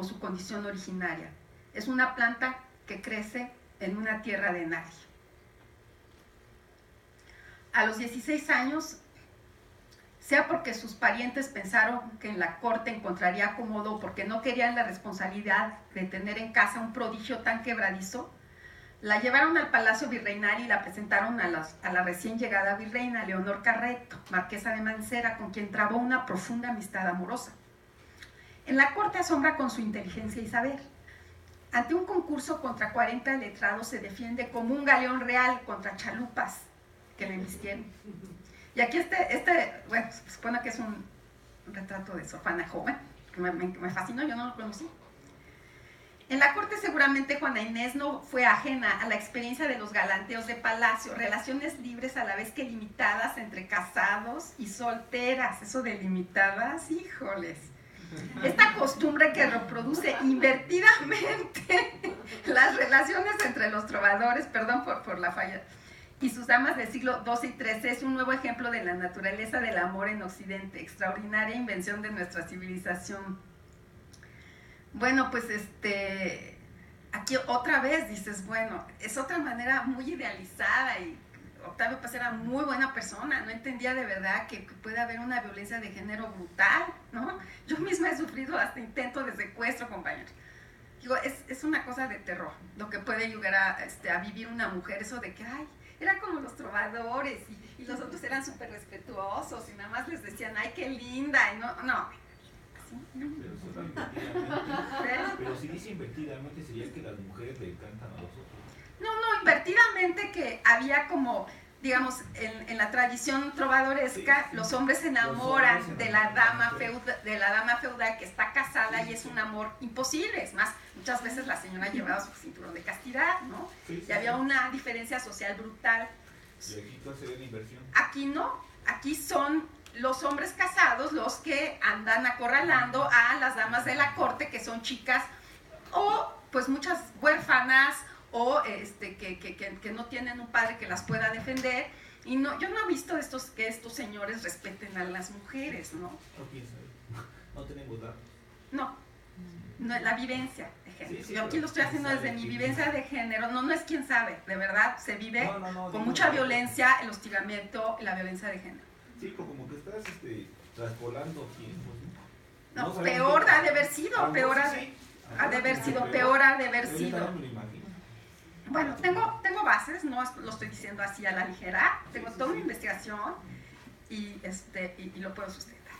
su condición originaria. Es una planta que crece en una tierra de nadie. A los 16 años sea porque sus parientes pensaron que en la corte encontraría cómodo porque no querían la responsabilidad de tener en casa un prodigio tan quebradizo, la llevaron al Palacio Virreinal y la presentaron a la recién llegada virreina Leonor Carreto, marquesa de Mancera, con quien trabó una profunda amistad amorosa. En la corte asombra con su inteligencia y saber. Ante un concurso contra 40 letrados se defiende como un galeón real contra chalupas que le embistieron. Y aquí bueno, se supone que es un retrato de Sor Juana joven, que me fascinó, yo no lo conocí. En la corte seguramente Juana Inés no fue ajena a la experiencia de los galanteos de palacio, relaciones libres a la vez que limitadas entre casados y solteras. Eso de limitadas, híjoles. Esta costumbre que reproduce invertidamente las relaciones entre los trovadores, perdón por la falla, y sus damas del siglo XII y XIII es un nuevo ejemplo de la naturaleza del amor en Occidente, extraordinaria invención de nuestra civilización. Bueno, pues aquí otra vez dices, bueno, es otra manera muy idealizada y Octavio Paz era muy buena persona, no entendía de verdad que puede haber una violencia de género brutal, ¿no? Yo misma he sufrido hasta intento de secuestro, compañeros. Digo, es una cosa de terror lo que puede llegar a vivir una mujer, eso de que, ay, era como los trovadores y los otros eran súper respetuosos y nada más les decían, ay, qué linda, y no. Pero si dice invertidamente sería que las mujeres le cantan a los otros. No, invertidamente que había como, digamos, en la tradición trovadoresca, sí. Los hombres se enamoran de la dama feudal que está casada y es un amor imposible. Es más, muchas veces la señora llevaba su cinturón de castidad, ¿no? Y había una diferencia social brutal. ¿Y aquí cuál sería la inversión? Aquí no, aquí son los hombres casados los que andan acorralando a las damas de la corte, que son chicas o pues muchas huérfanas o que no tienen un padre que las pueda defender. Y no, yo no he visto que estos señores respeten a las mujeres, ¿no? No piensan, no tenemos datos. No, la vivencia de género. Sí, yo aquí lo estoy haciendo desde mi vivencia de género. No es quién sabe, de verdad, se vive con mucha violencia, el hostigamiento y la violencia de género. Sí, como que estás traspolando tiempos, ¿no? No, peor ha de haber sido, peor ha de haber sido. Bueno, tengo bases, no lo estoy diciendo así a la ligera, tengo toda una investigación y lo puedo sustentar.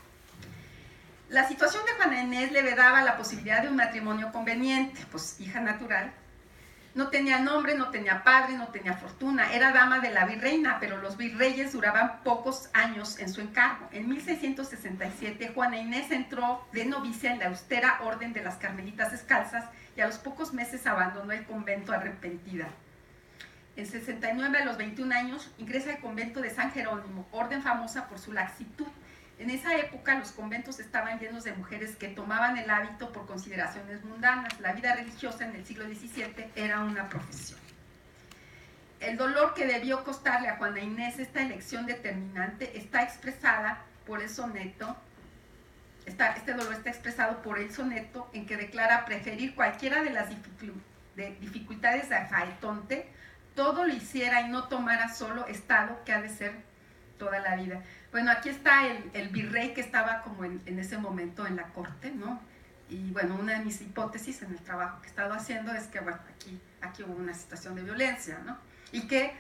La situación de Juana Inés le vedaba la posibilidad de un matrimonio conveniente, pues hija natural. No tenía nombre, no tenía padre, no tenía fortuna, era dama de la virreina, pero los virreyes duraban pocos años en su encargo. En 1667 Juana Inés entró de novicia en la austera orden de las Carmelitas Descalzas y a los pocos meses abandonó el convento arrepentida. En 69, a los 21 años, ingresa al convento de San Jerónimo, orden famosa por su laxitud. En esa época los conventos estaban llenos de mujeres que tomaban el hábito por consideraciones mundanas. La vida religiosa en el siglo XVII era una profesión. El dolor que debió costarle a Juana Inés esta elección determinante está expresada por el soneto. Este dolor está expresado por el soneto en que declara preferir cualquiera de las dificultades de Faetonte, todo lo hiciera y no tomara solo estado que ha de ser toda la vida. Bueno, aquí está el virrey que estaba como en ese momento en la corte, ¿no? Y bueno, una de mis hipótesis en el trabajo que he estado haciendo es que, bueno, aquí hubo una situación de violencia, ¿no? Y que,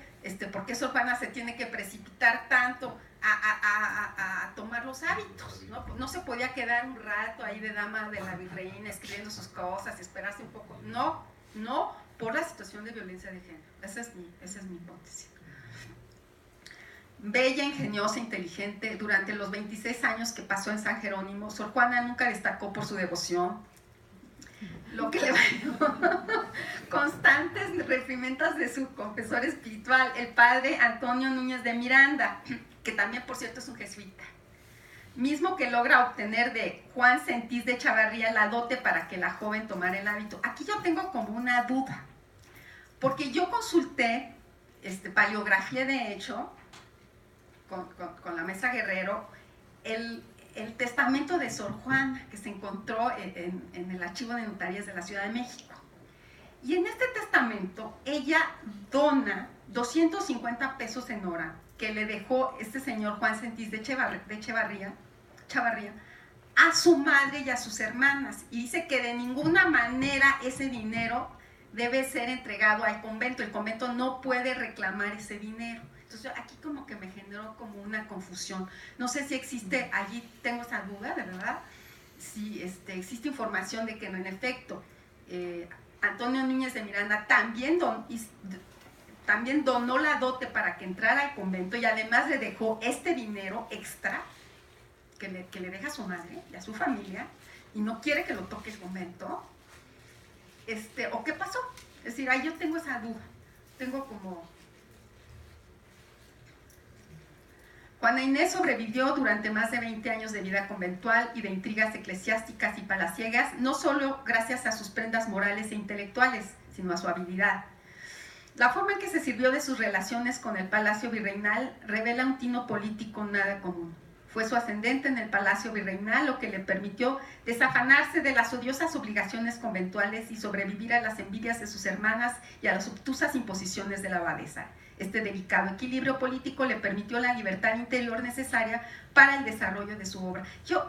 ¿por qué Sor Juana se tiene que precipitar tanto a tomar los hábitos, ¿no? No se podía quedar un rato ahí de dama de la virreina escribiendo sus cosas y esperarse un poco. No, por la situación de violencia de género. Esa es mi hipótesis. Bella, ingeniosa, inteligente, durante los 26 años que pasó en San Jerónimo, Sor Juana nunca destacó por su devoción, lo que le valió constantes reprimendas de su confesor espiritual, el padre Antonio Núñez de Miranda, que también, por cierto, es un jesuita, mismo que logra obtener de Juan Sentís de Chavarría la dote para que la joven tomara el hábito. Aquí yo tengo como una duda, porque yo consulté paleografía de hecho, con la maestra Guerrero, el testamento de Sor Juana que se encontró en el archivo de notarías de la Ciudad de México. Y en este testamento ella dona 250 pesos en hora que le dejó este señor Juan Sentís de Chavarría a su madre y a sus hermanas, y dice que de ninguna manera ese dinero debe ser entregado al convento, el convento no puede reclamar ese dinero. Entonces aquí como que me generó como una confusión, no sé si existe, allí tengo esa duda, de verdad, si existe información de que no, en efecto, Antonio Núñez de Miranda también donó la dote para que entrara al convento y además le dejó este dinero extra que le deja a su madre y a su familia y no quiere que lo toque el convento, ¿o qué pasó? Es decir, ahí yo tengo esa duda, tengo como... Juana Inés sobrevivió durante más de 20 años de vida conventual y de intrigas eclesiásticas y palaciegas, no solo gracias a sus prendas morales e intelectuales, sino a su habilidad. La forma en que se sirvió de sus relaciones con el Palacio Virreinal revela un tino político nada común. Fue su ascendente en el Palacio Virreinal lo que le permitió desafanarse de las odiosas obligaciones conventuales y sobrevivir a las envidias de sus hermanas y a las obtusas imposiciones de la abadesa. Este delicado equilibrio político le permitió la libertad interior necesaria para el desarrollo de su obra.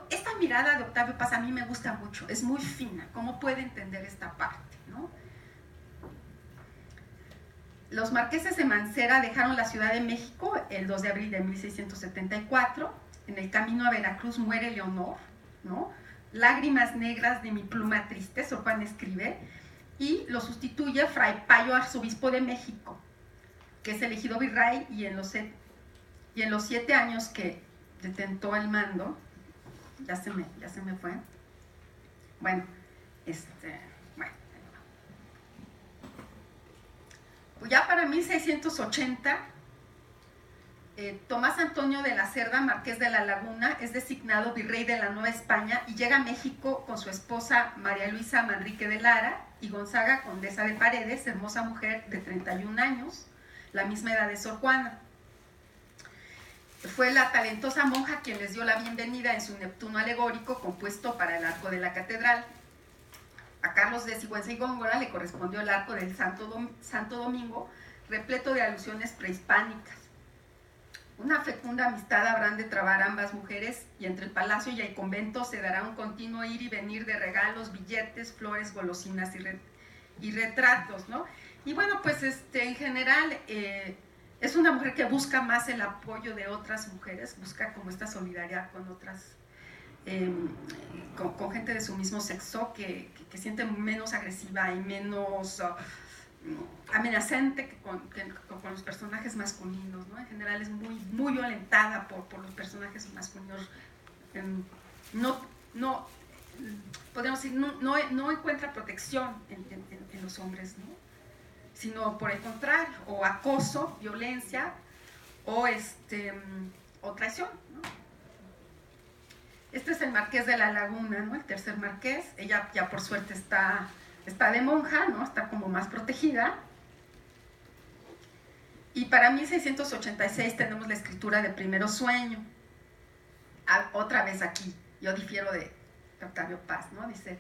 Esta mirada de Octavio Paz a mí me gusta mucho, es muy fina, cómo puede entender esta parte, ¿no? Los marqueses de Mancera dejaron la Ciudad de México el 2 de abril de 1674. En el camino a Veracruz muere Leonor, ¿no? Lágrimas negras de mi pluma triste, Sor Juana escribe, y lo sustituye Fray Payo, arzobispo de México, que es elegido virrey, y en los 7 años que detentó el mando, ya se me fue, bueno, pues ya para 1680, Tomás Antonio de la Cerda, marqués de la Laguna, es designado virrey de la Nueva España y llega a México con su esposa María Luisa Manrique de Lara y Gonzaga, condesa de Paredes, hermosa mujer de 31 años, la misma edad de Sor Juana. Fue la talentosa monja quien les dio la bienvenida en su Neptuno alegórico compuesto para el arco de la catedral. A Carlos de Sigüenza y Góngora le correspondió el arco del Santo Domingo, repleto de alusiones prehispánicas. Una fecunda amistad habrán de trabar ambas mujeres, y entre el palacio y el convento se dará un continuo ir y venir de regalos, billetes, flores, golosinas y retratos, ¿no? Y bueno, pues en general es una mujer que busca más el apoyo de otras mujeres, busca como esta solidaridad con otras, con gente de su mismo sexo que siente menos agresiva y menos amenazante que con los personajes masculinos, ¿no? En general es muy violentada por los personajes masculinos. Podemos decir, no encuentra protección en los hombres, ¿no? Sino por el contrario, o acoso, violencia, o traición, ¿no? Este es el marqués de la Laguna, ¿no? El tercer marqués. Ella ya por suerte está de monja, ¿no? Está como más protegida. Y para 1686 tenemos la escritura de Primero Sueño. Otra vez aquí, yo difiero de Octavio Paz, ¿no? Dice: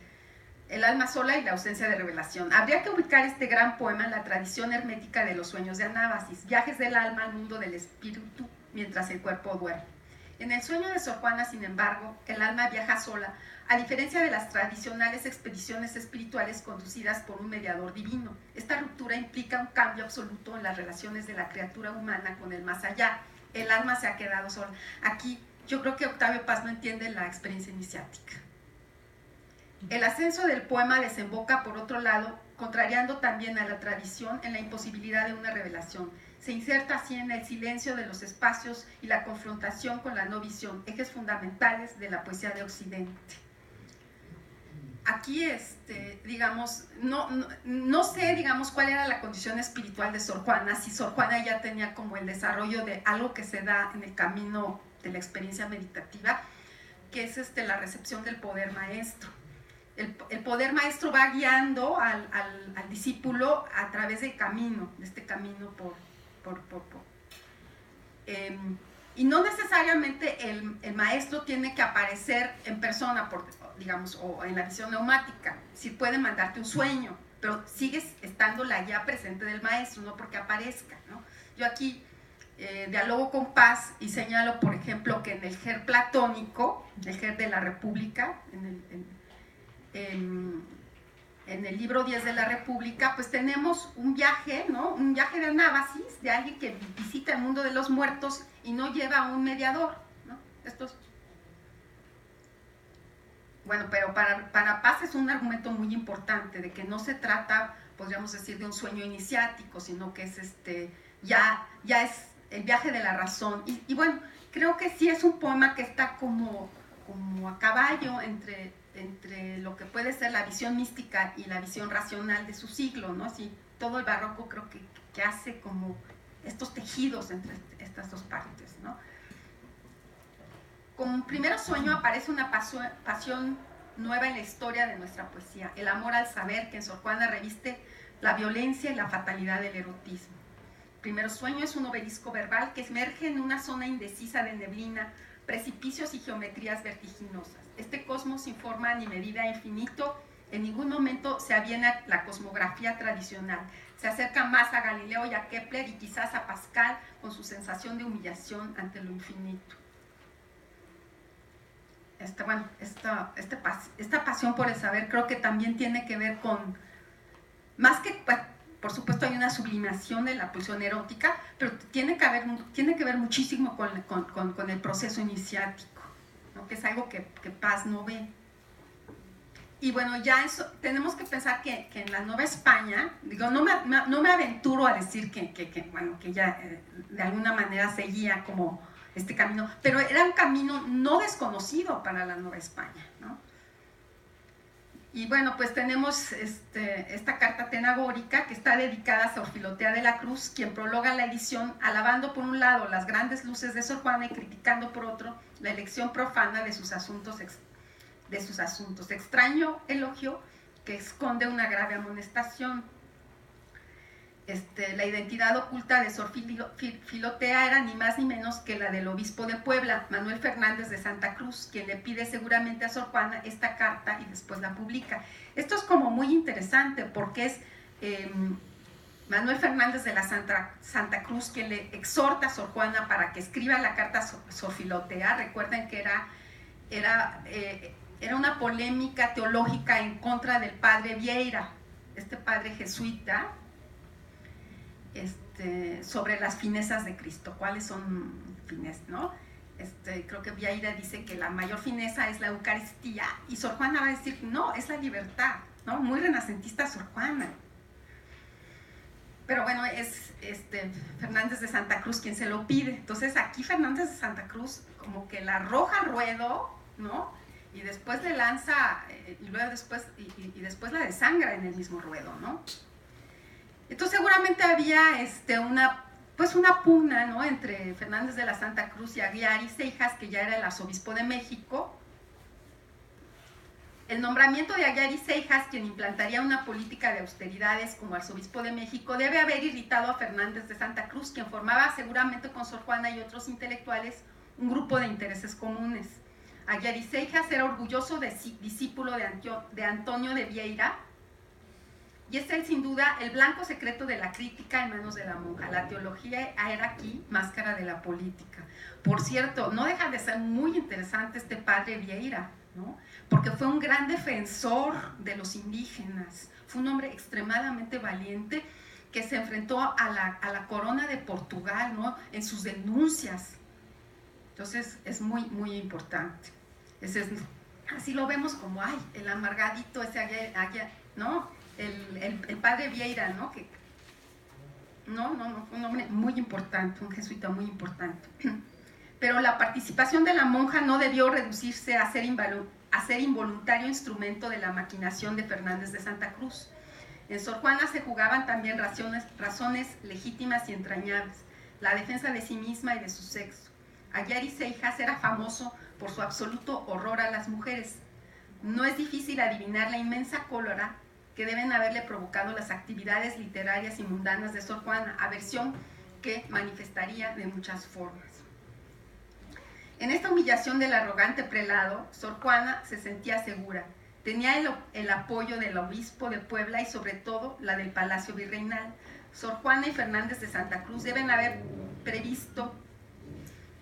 el alma sola y la ausencia de revelación. Habría que ubicar este gran poema en la tradición hermética de los sueños de Anábasis, viajes del alma al mundo del espíritu mientras el cuerpo duerme. En el sueño de Sor Juana, sin embargo, el alma viaja sola, a diferencia de las tradicionales expediciones espirituales conducidas por un mediador divino. Esta ruptura implica un cambio absoluto en las relaciones de la criatura humana con el más allá. El alma se ha quedado sola. Aquí yo creo que Octavio Paz no entiende la experiencia iniciática. El ascenso del poema desemboca, por otro lado, contrariando también a la tradición, en la imposibilidad de una revelación. Se inserta así en el silencio de los espacios y la confrontación con la no visión, ejes fundamentales de la poesía de Occidente. Aquí, digamos, no sé, digamos, cuál era la condición espiritual de Sor Juana, si Sor Juana ya tenía como el desarrollo de algo que se da en el camino de la experiencia meditativa, que es la recepción del poder maestro. El poder maestro va guiando al discípulo a través del camino, de este camino y no necesariamente el maestro tiene que aparecer en persona, digamos, o en la visión neumática. Sí puede mandarte un sueño, pero sigues estando la guía presente del maestro, no porque aparezca, ¿no? Yo aquí dialogo con paz y señalo, por ejemplo, que en el Ger platónico, el Ger de la República, en el libro 10 de la República, pues tenemos un viaje, ¿no? Un viaje de anábasis de alguien que visita el mundo de los muertos y no lleva a un mediador, ¿no? Bueno, pero para Paz es un argumento muy importante de que no se trata, podríamos decir, de un sueño iniciático, sino que es ya es el viaje de la razón. Y bueno, creo que sí es un poema que está como a caballo entre lo que puede ser la visión mística y la visión racional de su siglo, ¿no? Así, todo el barroco creo que hace como estos tejidos entre estas dos partes, ¿no? Como primer sueño aparece una pasión nueva en la historia de nuestra poesía, el amor al saber, que en Sor Juana reviste la violencia y la fatalidad del erotismo. Primer sueño es un obelisco verbal que emerge en una zona indecisa de neblina, precipicios y geometrías vertiginosas. Este cosmos sin forma ni medida infinito, en ningún momento se aviena la cosmografía tradicional. Se acerca más a Galileo y a Kepler y quizás a Pascal con su sensación de humillación ante lo infinito. Esta pasión por el saber creo que también tiene que ver con, más que, por supuesto hay una sublimación de la pulsión erótica, pero tiene que ver muchísimo con el proceso iniciático, ¿no? Que es algo que Paz no ve. Y bueno, ya eso, tenemos que pensar que en la Nueva España, digo, no me aventuro a decir que ya de alguna manera seguía como este camino, pero era un camino no desconocido para la Nueva España, ¿no? Y bueno, pues tenemos esta carta tenagórica que está dedicada a Sor Filotea de la Cruz, quien prologa la edición alabando por un lado las grandes luces de Sor Juana y criticando por otro la elección profana de sus asuntos. Extraño elogio que esconde una grave amonestación. La identidad oculta de Sor Filotea era ni más ni menos que la del obispo de Puebla, Manuel Fernández de Santa Cruz, quien le pide seguramente a Sor Juana esta carta y después la publica. Esto es como muy interesante porque es Manuel Fernández de la Santa Cruz quien le exhorta a Sor Juana para que escriba la carta a Sor Filotea. Recuerden que era una polémica teológica en contra del padre Vieira, este padre jesuita, sobre las finezas de Cristo. ¿Cuáles son fines, no? Creo que Vieira dice que la mayor fineza es la Eucaristía y Sor Juana va a decir, no, es la libertad, ¿no? Muy renacentista Sor Juana. Pero bueno, es Fernández de Santa Cruz quien se lo pide. Entonces aquí Fernández de Santa Cruz como que la arroja al ruedo, ¿no? Y después le lanza, y después la desangra en el mismo ruedo, ¿no? Entonces seguramente había una pugna, ¿no? Entre Fernández de la Santa Cruz y Aguiar y Seijas, que ya era el arzobispo de México. El nombramiento de Aguiar y Seijas, quien implantaría una política de austeridades como arzobispo de México, debe haber irritado a Fernández de Santa Cruz, quien formaba seguramente con Sor Juana y otros intelectuales un grupo de intereses comunes. Aguiar y Seijas era orgulloso discípulo de Antonio de Vieira, y es él sin duda el blanco secreto de la crítica en manos de la monja. La teología era aquí máscara de la política. Por cierto, no deja de ser muy interesante este padre Vieira, ¿no? Porque fue un gran defensor de los indígenas, fue un hombre extremadamente valiente que se enfrentó a la corona de Portugal, ¿no? En sus denuncias. Entonces es muy, muy importante. Así lo vemos como, ay, el amargadito, ¿no? El padre Vieira, ¿no? Fue un hombre muy importante, un jesuita muy importante. Pero la participación de la monja no debió reducirse a ser involuntario instrumento de la maquinación de Fernández de Santa Cruz. En Sor Juana se jugaban también razones legítimas y entrañables, la defensa de sí misma y de su sexo. Aguiar y Seijas era famoso por su absoluto horror a las mujeres. No es difícil adivinar la inmensa cólera que deben haberle provocado las actividades literarias y mundanas de Sor Juana, aversión que manifestaría de muchas formas. En esta humillación del arrogante prelado, Sor Juana se sentía segura. Tenía el apoyo del obispo de Puebla y sobre todo la del Palacio Virreinal. Sor Juana y Fernández de Santa Cruz deben haber previsto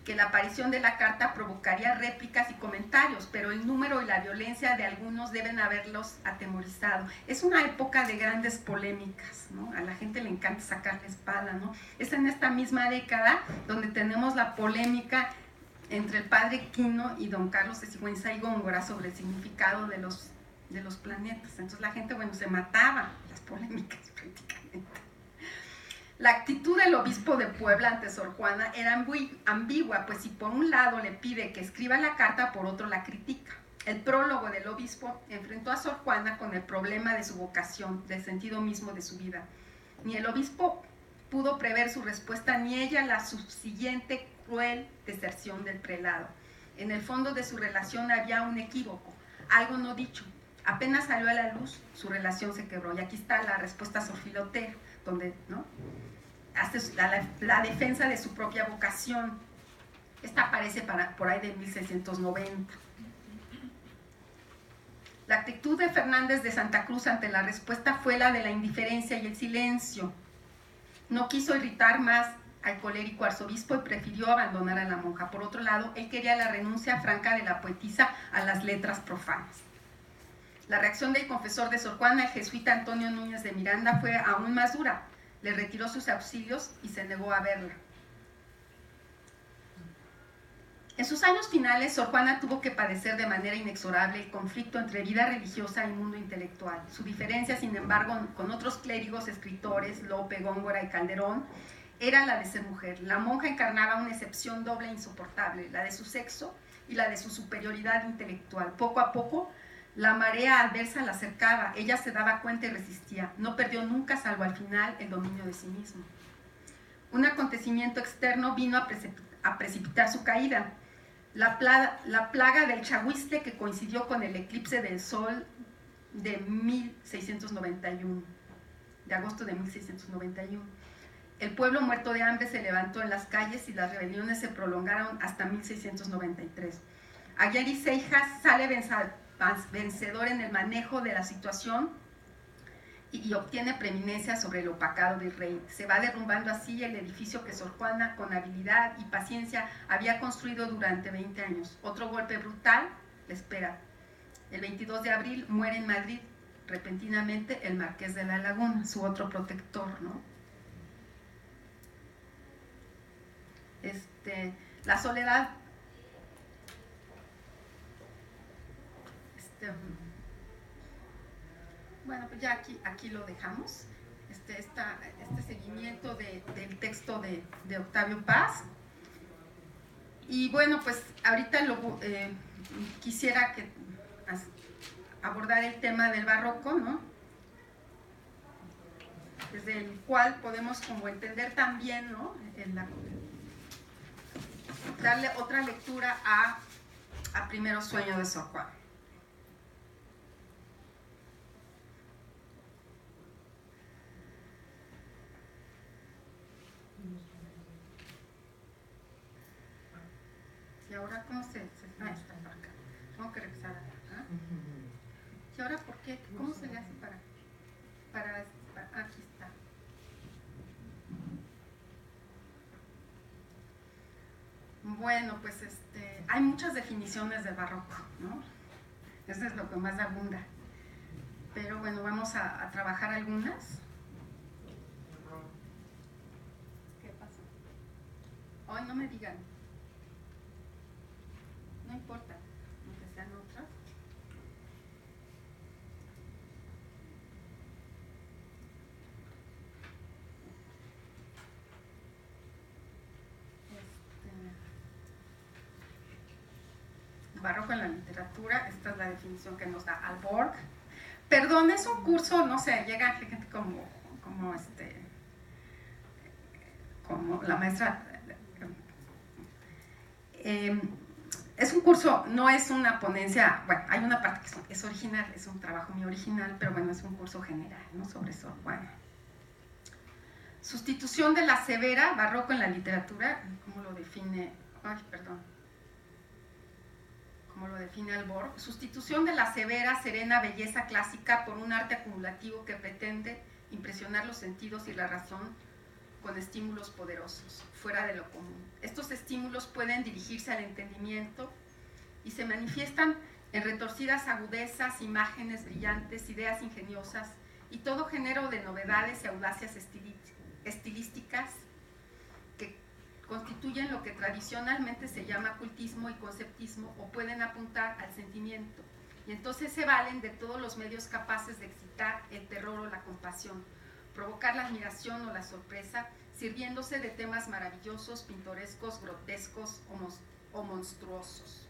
que la aparición de la carta provocaría réplicas y comentarios, pero el número y la violencia de algunos deben haberlos atemorizado. Es una época de grandes polémicas, ¿no? A la gente le encanta sacar la espada, ¿no? Es en esta misma década donde tenemos la polémica entre el padre Quino y don Carlos de Sigüenza y Góngora sobre el significado de los planetas. Entonces la gente, bueno, se mataba las polémicas prácticamente. La actitud del obispo de Puebla ante Sor Juana era muy ambigua, pues si por un lado le pide que escriba la carta, por otro la critica. El prólogo del obispo enfrentó a Sor Juana con el problema de su vocación, del sentido mismo de su vida. Ni el obispo pudo prever su respuesta, ni ella la subsiguiente cruel deserción del prelado. En el fondo de su relación había un equívoco, algo no dicho. Apenas salió a la luz, su relación se quebró. Y aquí está la respuesta a Sor Filotero, donde, ¿no?, hace la defensa de su propia vocación. Esta aparece por ahí de 1690. La actitud de Fernández de Santa Cruz ante la respuesta fue la de la indiferencia y el silencio. No quiso irritar más al colérico arzobispo y prefirió abandonar a la monja. Por otro lado, él quería la renuncia franca de la poetisa a las letras profanas. La reacción del confesor de Sor Juana, el jesuita Antonio Núñez de Miranda, fue aún más dura. Le retiró sus auxilios y se negó a verla. En sus años finales, Sor Juana tuvo que padecer de manera inexorable el conflicto entre vida religiosa y mundo intelectual. Su diferencia, sin embargo, con otros clérigos, escritores, Lope, Góngora y Calderón, era la de ser mujer. La monja encarnaba una excepción doble e insoportable, la de su sexo y la de su superioridad intelectual. Poco a poco, la marea adversa la acercaba, ella se daba cuenta y resistía. No perdió nunca, salvo al final, el dominio de sí mismo. Un acontecimiento externo vino a precipitar su caída. La plaga del Chahuistle, que coincidió con el eclipse del sol de 1691, de agosto de 1691. El pueblo muerto de hambre se levantó en las calles y las rebeliones se prolongaron hasta 1693. Aguirre Seijas sale vencedor en el manejo de la situación y obtiene preeminencia sobre el opacado del rey. Se va derrumbando así el edificio que Sor Juana, con habilidad y paciencia, había construido durante 20 años. Otro golpe brutal le espera. El 22 de abril muere en Madrid repentinamente el Marqués de la Laguna, su otro protector, ¿no? La soledad bueno, pues ya aquí lo dejamos, este seguimiento del texto de Octavio Paz. Y bueno, pues ahorita quisiera abordar el tema del barroco, ¿no? Desde el cual podemos como entender también, ¿no?, darle otra lectura a Primero Sueño de Sor Juana. ¿Y ahora cómo se está por acá? Tengo que regresar acá. ¿Y ahora por qué? ¿Cómo se le hace para aquí está? Bueno, pues hay muchas definiciones del barroco, ¿no? Eso es lo que más abunda. Pero bueno, vamos a trabajar algunas. ¿Qué pasó? Hoy no me digan. No importa, aunque sean otras. Barroco en la literatura, esta es la definición que nos da Alborg. Perdón, es un curso, no sé, llega gente como la maestra. Es un curso, no es una ponencia, bueno, hay una parte que es original, es un trabajo muy original, pero bueno, es un curso general, ¿no?, sobre eso. Bueno, sustitución de la severa, barroco en la literatura, ¿cómo lo define? Como lo define Alborg, sustitución de la severa, serena belleza clásica por un arte acumulativo que pretende impresionar los sentidos y la razón con estímulos poderosos, fuera de lo común. Estos estímulos pueden dirigirse al entendimiento y se manifiestan en retorcidas agudezas, imágenes brillantes, ideas ingeniosas y todo género de novedades y audacias estilísticas que constituyen lo que tradicionalmente se llama cultismo y conceptismo o pueden apuntar al sentimiento. Y entonces se valen de todos los medios capaces de excitar el terror o la compasión, provocar la admiración o la sorpresa, sirviéndose de temas maravillosos, pintorescos, grotescos o monstruosos.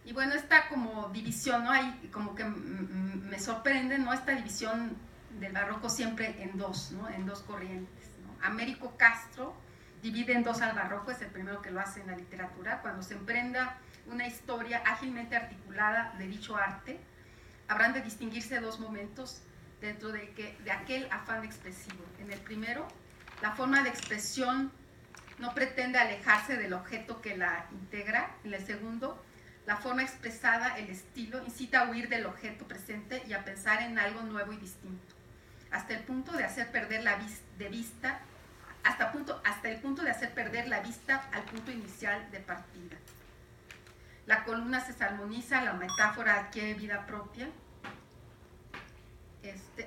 Y bueno, esta como división, ¿no? Hay como que me sorprende, ¿no? Esta división del barroco siempre en dos, ¿no? En dos corrientes, ¿no? Américo Castro divide en dos al barroco, es el primero que lo hace en la literatura. Cuando se emprenda una historia ágilmente articulada de dicho arte, habrán de distinguirse dos momentos dentro de aquel afán expresivo. En el primero, la forma de expresión no pretende alejarse del objeto que la integra. En el segundo, la forma expresada, el estilo, incita a huir del objeto presente y a pensar en algo nuevo y distinto, hasta el punto de hacer perder la vista al punto inicial de partida. La columna se salmoniza, la metáfora adquiere vida propia.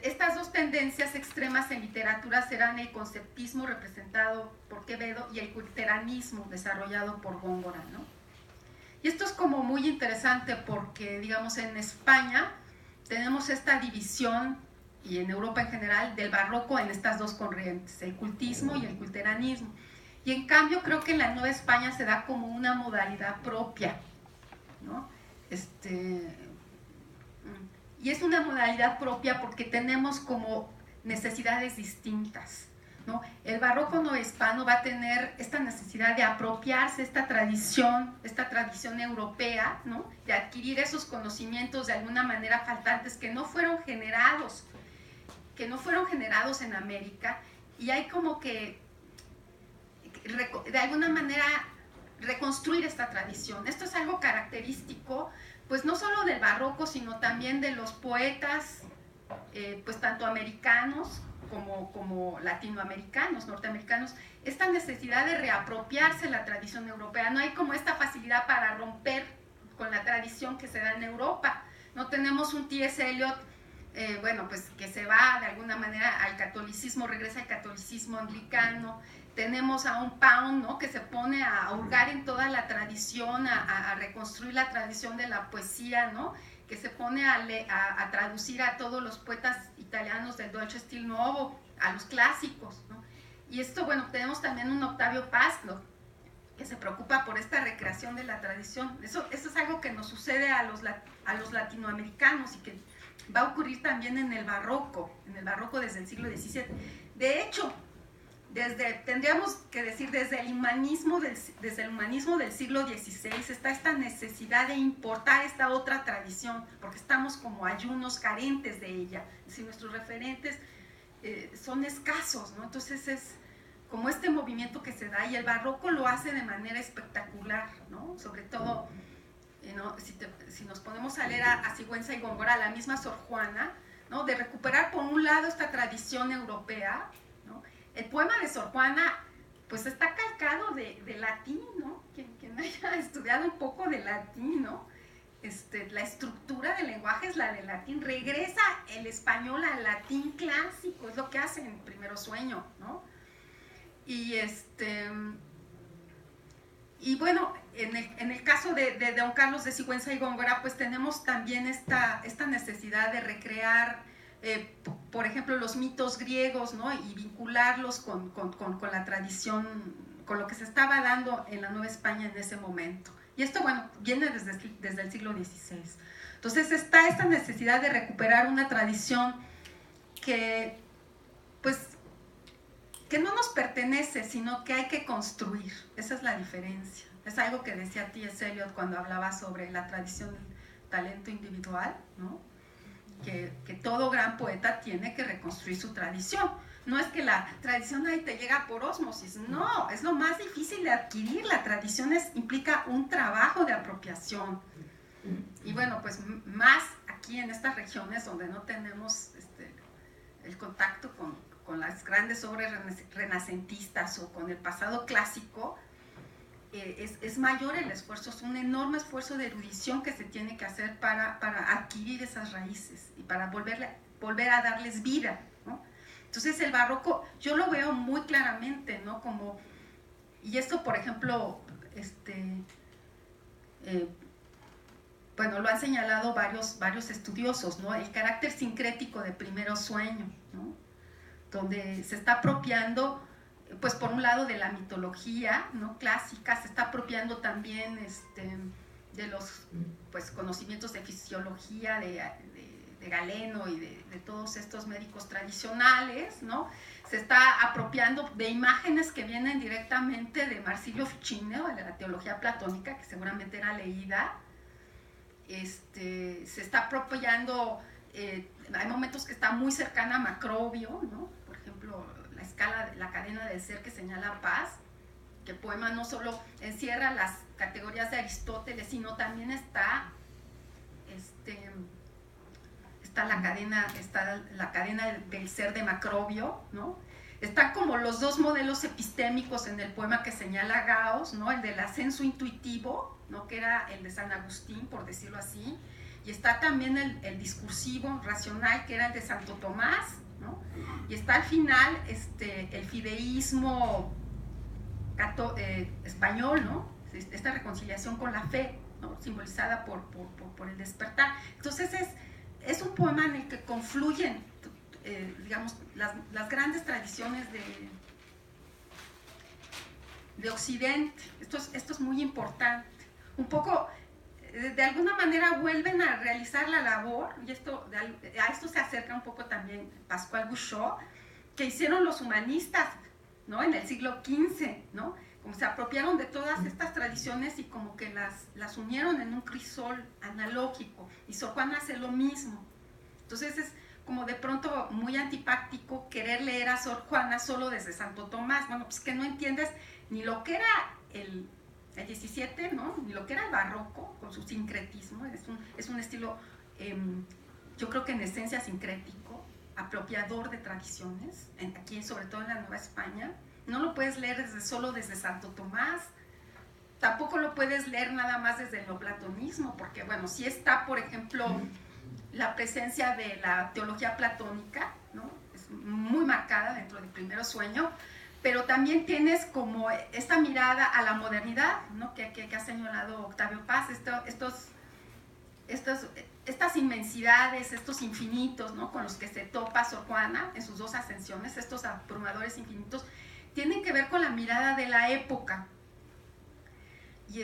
Estas dos tendencias extremas en literatura serán el conceptismo representado por Quevedo y el culteranismo desarrollado por Góngora, ¿no? Y esto es como muy interesante porque, digamos, en España tenemos esta división, y en Europa en general, del barroco en estas dos corrientes, el cultismo y el culteranismo. Y en cambio creo que en la Nueva España se da como una modalidad propia, ¿no? Y es una modalidad propia porque tenemos como necesidades distintas, ¿no? El barroco novohispano va a tener esta necesidad de apropiarse esta tradición europea, ¿no? De adquirir esos conocimientos de alguna manera faltantes que no fueron generados en América, y hay como que de alguna manera reconstruir esta tradición. Esto es algo característico, pues no solo del barroco, sino también de los poetas, pues tanto americanos como latinoamericanos, norteamericanos, esta necesidad de reapropiarse la tradición europea. No hay como esta facilidad para romper con la tradición que se da en Europa. No tenemos un T.S. Eliot, bueno, pues que se va de alguna manera al catolicismo, regresa al catolicismo anglicano. Tenemos a un Pound, ¿no? Que se pone a hurgar en toda la tradición, a reconstruir la tradición de la poesía, ¿no? Que se pone a traducir a todos los poetas italianos del Dolce Stil Nuovo, a los clásicos, ¿no? Y esto, bueno, tenemos también un Octavio Paz, ¿no? Que se preocupa por esta recreación de la tradición. Eso es algo que nos sucede a los latinoamericanos y que va a ocurrir también en el barroco desde el siglo XVII. De hecho, tendríamos que decir, desde el humanismo del siglo XVI está esta necesidad de importar esta otra tradición, porque estamos como ayunos, carentes de ella. Si nuestros referentes son escasos, ¿no? Entonces es como este movimiento que se da, y el barroco lo hace de manera espectacular, ¿no? Sobre todo, ¿no? Si nos ponemos a leer a Sigüenza y Góngora, la misma Sor Juana, ¿no? De recuperar por un lado esta tradición europea, ¿no? El poema de Sor Juana pues está calcado de latín, ¿no? Quien haya estudiado un poco de latín, ¿no? La estructura del lenguaje es la del latín, regresa el español al latín clásico, es lo que hace en Primero Sueño, ¿no? Y bueno, en el caso de don Carlos de Sigüenza y Góngora, pues tenemos también esta necesidad de recrear, por ejemplo, los mitos griegos, ¿no? Y vincularlos con la tradición, con lo que se estaba dando en la Nueva España en ese momento. Y esto, bueno, viene desde el siglo XVI. Entonces está esta necesidad de recuperar una tradición que, pues, que no nos pertenece, sino que hay que construir. Esa es la diferencia. Es algo que decía T.S. Eliot cuando hablaba sobre la tradición del talento individual, ¿no? Que todo gran poeta tiene que reconstruir su tradición. No es que la tradición ahí te llega por ósmosis, no, es lo más difícil de adquirir. La tradición implica un trabajo de apropiación. Y bueno, pues más aquí en estas regiones donde no tenemos el contacto con las grandes obras renacentistas o con el pasado clásico, es mayor el esfuerzo, es un enorme esfuerzo de erudición que se tiene que hacer para adquirir esas raíces y para volver a darles vida, ¿no? Entonces el barroco yo lo veo muy claramente, ¿no? Como, y esto por ejemplo, bueno, lo han señalado varios estudiosos, ¿no? El carácter sincrético de Primero Sueño, ¿no? Donde se está apropiando, pues por un lado de la mitología, ¿no? Clásica, se está apropiando también de los, pues, conocimientos de fisiología de Galeno y de todos estos médicos tradicionales, ¿no? Se está apropiando de imágenes que vienen directamente de Marsilio Ficino, de la teología platónica, que seguramente era leída. Se está apropiando, hay momentos que está muy cercana a Macrobio, ¿no? Por ejemplo, la escala, la cadena del ser que señala Paz, que el poema no solo encierra las categorías de Aristóteles, sino también está la cadena del ser de Macrobio, ¿no? Están como los dos modelos epistémicos en el poema que señala Gauss, ¿no? El del ascenso intuitivo, ¿no? Que era el de San Agustín, por decirlo así, y está también el discursivo racional, que era el de Santo Tomás, ¿no? Y está al final el fideísmo español, ¿no? Esta reconciliación con la fe, ¿no? Simbolizada por el despertar. Entonces es un poema en el que confluyen, digamos, las grandes tradiciones de Occidente. Esto es muy importante. Un poco, de alguna manera vuelven a realizar la labor, y a esto se acerca un poco también Pascual Gouchot, que hicieron los humanistas, ¿no? En el siglo XV, ¿no? Como se apropiaron de todas estas tradiciones y como que las unieron en un crisol analógico, y Sor Juana hace lo mismo. Entonces es como de pronto muy antipático querer leer a Sor Juana solo desde Santo Tomás. Bueno, pues que no entiendes ni lo que era el 17, ¿no? Ni lo que era el barroco con su sincretismo. Es un estilo, yo creo que en esencia sincrético, apropiador de tradiciones, aquí sobre todo en la Nueva España. No lo puedes leer solo desde Santo Tomás, tampoco lo puedes leer nada más desde el neoplatonismo, porque bueno, sí está, por ejemplo, la presencia de la teología platónica, ¿no? Es muy marcada dentro del Primero Sueño, pero también tienes como esta mirada a la modernidad, ¿no? que ha señalado Octavio Paz, estas inmensidades, estos infinitos, ¿no? Con los que se topa Sor Juana en sus dos ascensiones, estos abrumadores infinitos, tienen que ver con la mirada de la época. Y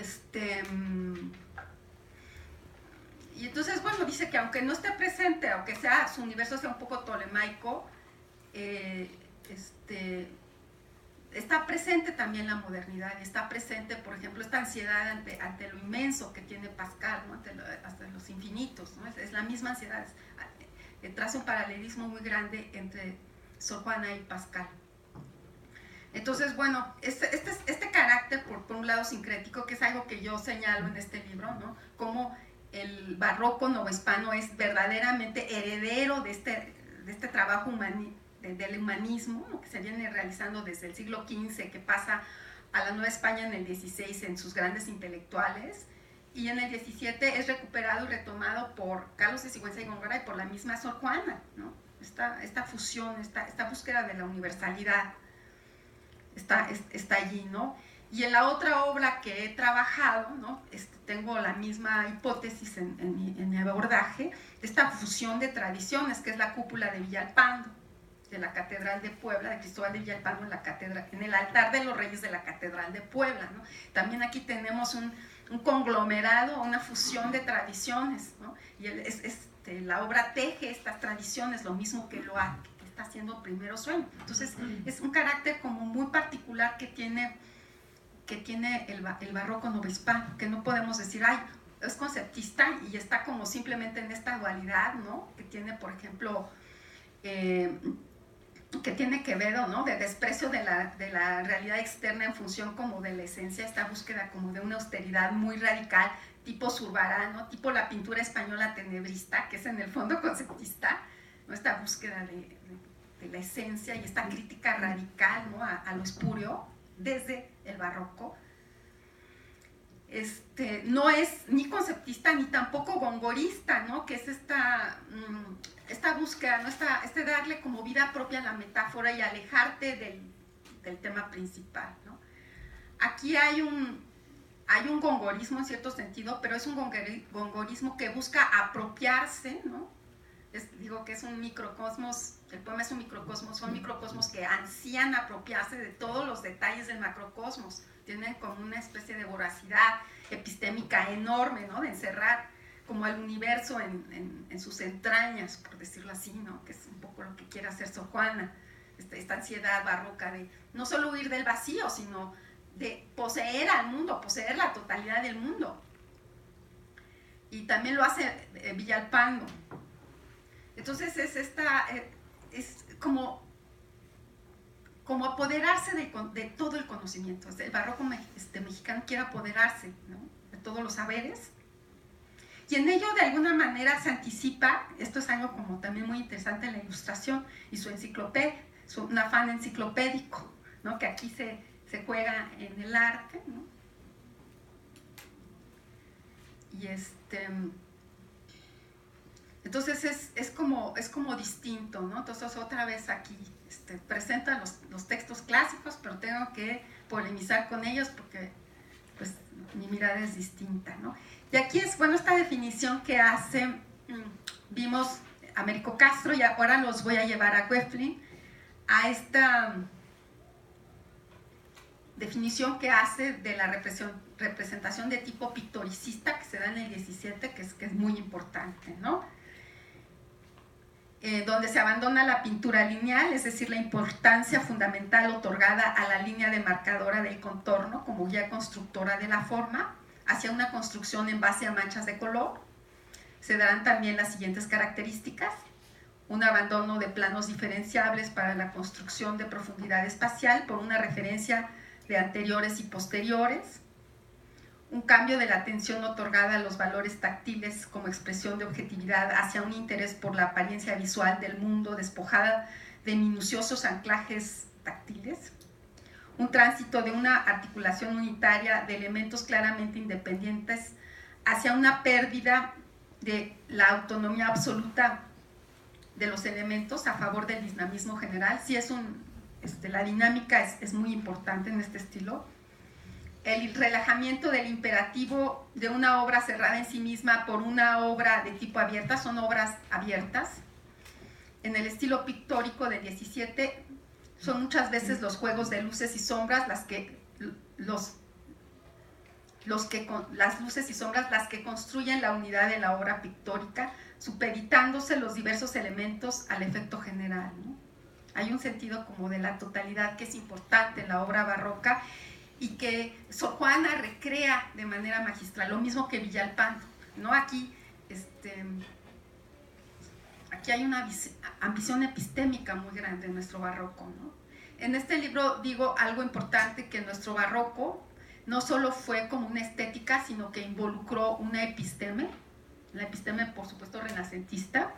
entonces, bueno, dice que aunque no esté presente, aunque su universo sea un poco tolemaico, está presente también la modernidad, y está presente, por ejemplo, esta ansiedad ante lo inmenso que tiene Pascal, ¿no? hasta los infinitos, ¿no? Es la misma ansiedad, traza un paralelismo muy grande entre Sor Juana y Pascal. Entonces, bueno, este carácter, por un lado sincrético, que es algo que yo señalo en este libro, ¿no? Como el barroco novohispano es verdaderamente heredero de este trabajo del humanismo, ¿no? Que se viene realizando desde el siglo XV, que pasa a la Nueva España en el XVI en sus grandes intelectuales, y en el XVII es recuperado y retomado por Carlos de Sigüenza y Góngora y por la misma Sor Juana, ¿no? Esta fusión, esta búsqueda de la universalidad está allí, ¿no? Y en la otra obra que he trabajado, ¿no? Tengo la misma hipótesis en mi abordaje, esta fusión de tradiciones, que es la cúpula de Villalpando, de la Catedral de Puebla, de Cristóbal de Villalpando en el altar de los Reyes de la Catedral de Puebla, ¿no? También aquí tenemos un conglomerado, una fusión de tradiciones, ¿no? Y la obra teje estas tradiciones, lo mismo que está haciendo Primero Sueño. Entonces es un carácter como muy particular que tiene el barroco novohispano, que no podemos decir, ay, es conceptista y está como simplemente en esta dualidad, ¿no? Que tiene, por ejemplo, que tiene que ver, ¿no? De desprecio de la realidad externa en función como de la esencia, esta búsqueda como de una austeridad muy radical, tipo Zurbarán, ¿no? Tipo la pintura española tenebrista, que es en el fondo conceptista, ¿no? Esta búsqueda la esencia y esta crítica radical, ¿no?, a lo espurio desde el barroco. No es ni conceptista ni tampoco gongorista, ¿no?, que es esta búsqueda, ¿no?, este darle como vida propia a la metáfora y alejarte del tema principal, ¿no? Aquí hay un gongorismo en cierto sentido, pero es un gongorismo que busca apropiarse, ¿no? Digo que es un microcosmos, el poema es un microcosmos, son microcosmos que ansían apropiarse de todos los detalles del macrocosmos, tienen como una especie de voracidad epistémica enorme, ¿no?, de encerrar como el universo en sus entrañas, por decirlo así, ¿no?, que es un poco lo que quiere hacer Sor Juana, esta ansiedad barroca de no solo huir del vacío, sino de poseer al mundo, poseer la totalidad del mundo. Y también lo hace Villalpando. Entonces es como apoderarse de todo el conocimiento. El barroco mexicano quiere apoderarse, ¿no?, de todos los saberes, y en ello de alguna manera se anticipa. Esto es algo como también muy interesante en la Ilustración y su enciclopedia, un afán enciclopédico, ¿no?, que aquí se juega en el arte, ¿no? Y entonces es como distinto, ¿no? Entonces otra vez aquí presentan los textos clásicos, pero tengo que polemizar con ellos porque pues mi mirada es distinta, ¿no? Y aquí es, bueno, esta definición que hace, vimos Américo Castro, y ahora los voy a llevar a Goefflin, a esta definición que hace de la representación de tipo pictoricista que se da en el 17, que es muy importante, ¿no? Donde se abandona la pintura lineal, es decir, la importancia fundamental otorgada a la línea demarcadora del contorno como guía constructora de la forma, hacia una construcción en base a manchas de color. Se darán también las siguientes características: un abandono de planos diferenciables para la construcción de profundidad espacial por una referencia de anteriores y posteriores, un cambio de la atención otorgada a los valores táctiles como expresión de objetividad hacia un interés por la apariencia visual del mundo despojada de minuciosos anclajes táctiles, un tránsito de una articulación unitaria de elementos claramente independientes hacia una pérdida de la autonomía absoluta de los elementos a favor del dinamismo general. Sí, la dinámica es muy importante en este estilo. El relajamiento del imperativo de una obra cerrada en sí misma por una obra de tipo abierta, son obras abiertas. En el estilo pictórico del 17 son muchas veces los juegos de luces y sombras las luces y sombras las que construyen la unidad de la obra pictórica, supeditándose los diversos elementos al efecto general, ¿no? Hay un sentido como de la totalidad que es importante en la obra barroca y que Sor Juana recrea de manera magistral, lo mismo que Villalpando, ¿no? Aquí hay una ambición epistémica muy grande en nuestro barroco, ¿no? En este libro digo algo importante, que nuestro barroco no solo fue como una estética, sino que involucró una episteme, la episteme por supuesto renacentista,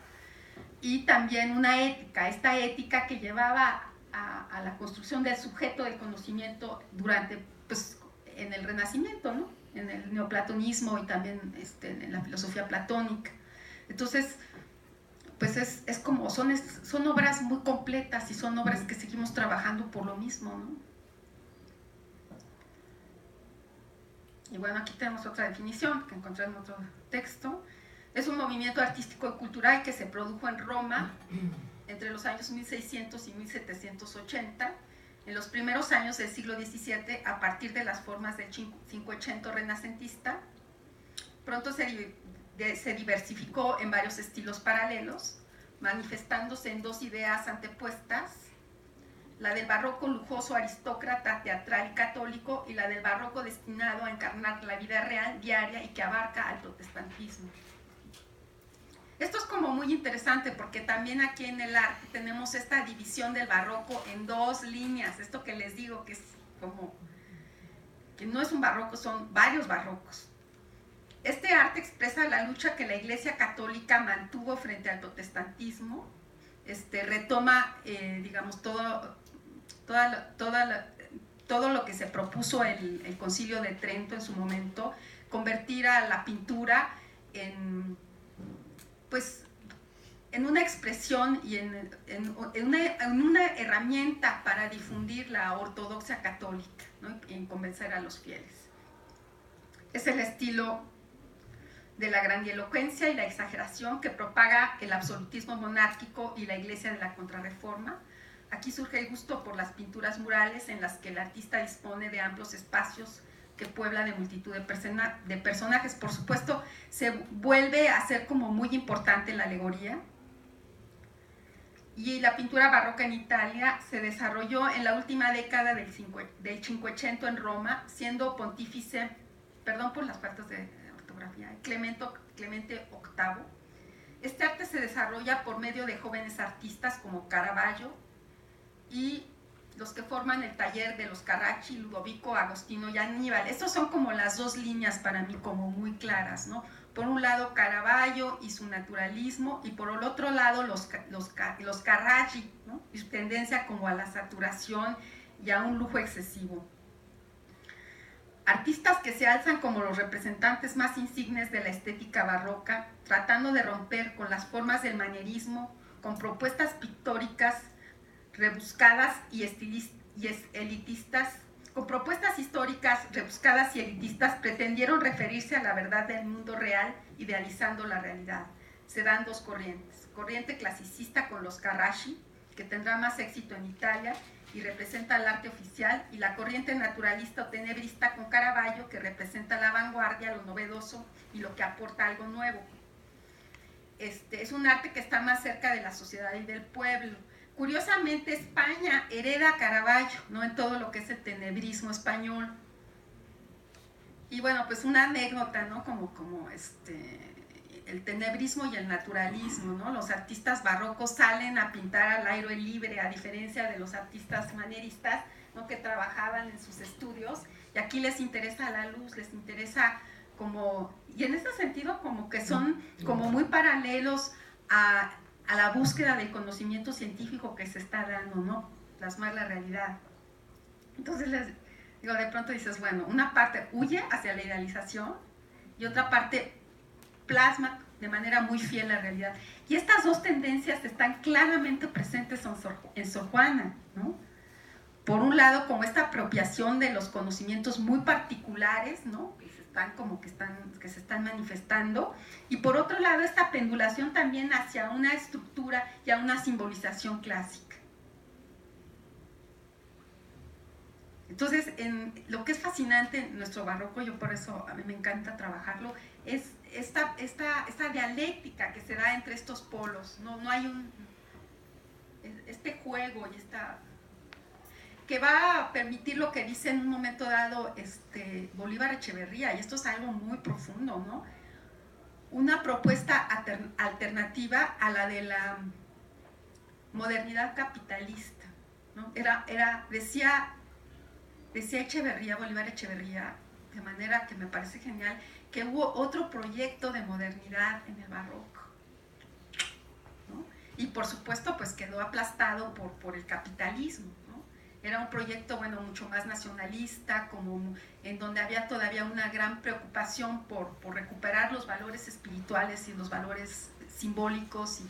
y también una ética, esta ética que llevaba a la construcción del sujeto del conocimiento en el Renacimiento, ¿no?, en el neoplatonismo y también en la filosofía platónica. Entonces, pues es como, son obras muy completas y son obras que seguimos trabajando por lo mismo, ¿no? Y bueno, aquí tenemos otra definición que encontré en otro texto. Es un movimiento artístico y cultural que se produjo en Roma entre los años 1600 y 1780, en los primeros años del siglo XVII, a partir de las formas del Cinquecento renacentista. Pronto se diversificó en varios estilos paralelos, manifestándose en dos ideas antepuestas: la del barroco lujoso, aristócrata, teatral y católico, y la del barroco destinado a encarnar la vida real, diaria y que abarca al protestantismo. Esto es como muy interesante porque también aquí en el arte tenemos esta división del barroco en dos líneas. Esto que les digo que es como, que no es un barroco, son varios barrocos. Este arte expresa la lucha que la Iglesia Católica mantuvo frente al protestantismo retoma, digamos, todo lo que se propuso el Concilio de Trento en su momento, convertir a la pintura en una expresión y en una herramienta para difundir la ortodoxia católica, ¿no? Y en convencer a los fieles. Es el estilo de la grandilocuencia y la exageración que propaga el absolutismo monárquico y la Iglesia de la Contrarreforma. Aquí surge el gusto por las pinturas murales en las que el artista dispone de amplios espacios que puebla de multitud de personajes. Por supuesto, se vuelve a ser como muy importante la alegoría. Y la pintura barroca en Italia se desarrolló en la última década del Cinquecento en Roma, siendo pontífice, perdón por las faltas de ortografía, Clemente VIII. Este arte se desarrolla por medio de jóvenes artistas como Caravaggio y los que forman el taller de los Carracci, Ludovico, Agostino y Aníbal. Estos son como las dos líneas para mí como muy claras, ¿no? Por un lado Caravaggio y su naturalismo, y por el otro lado los Carracci, ¿no? Y su tendencia como a la saturación y a un lujo excesivo. Artistas que se alzan como los representantes más insignes de la estética barroca, tratando de romper con las formas del manierismo, con propuestas pictóricas rebuscadas y elitistas, con propuestas históricas rebuscadas y elitistas, pretendieron referirse a la verdad del mundo real, idealizando la realidad. Se dan dos corrientes: corriente clasicista con los Carracci, que tendrá más éxito en Italia y representa el arte oficial, y la corriente naturalista o tenebrista con Caravaggio, que representa la vanguardia, lo novedoso y lo que aporta algo nuevo. Es un arte que está más cerca de la sociedad y del pueblo. Curiosamente, España hereda a Caravaggio, ¿no? En todo lo que es el tenebrismo español. Y bueno, pues una anécdota, ¿no? Como el tenebrismo y el naturalismo, ¿no? Los artistas barrocos salen a pintar al aire libre, a diferencia de los artistas manieristas, ¿no? Que trabajaban en sus estudios, y aquí les interesa la luz, les interesa y en ese sentido como que son como muy paralelos a la búsqueda del conocimiento científico que se está dando, ¿no? Plasmar la realidad. Entonces de pronto dices, bueno, una parte huye hacia la idealización y otra parte plasma de manera muy fiel la realidad. Y estas dos tendencias están claramente presentes en Sor Juana, ¿no? Por un lado, como esta apropiación de los conocimientos muy particulares, ¿no? Que se están manifestando, y por otro lado esta pendulación también hacia una estructura y a una simbolización clásica. Entonces, lo que es fascinante en nuestro barroco, yo por eso a mí me encanta trabajarlo, es esta dialéctica que se da entre estos polos, no hay este juego y que va a permitir lo que dice en un momento dado Bolívar Echeverría, y esto es algo muy profundo, ¿no? Una propuesta alternativa a la de la modernidad capitalista, ¿no? Decía Echeverría, Bolívar Echeverría, de manera que me parece genial, que hubo otro proyecto de modernidad en el barroco, ¿no? Y por supuesto pues quedó aplastado por el capitalismo. Era un proyecto, bueno, mucho más nacionalista, en donde había todavía una gran preocupación por recuperar los valores espirituales y los valores simbólicos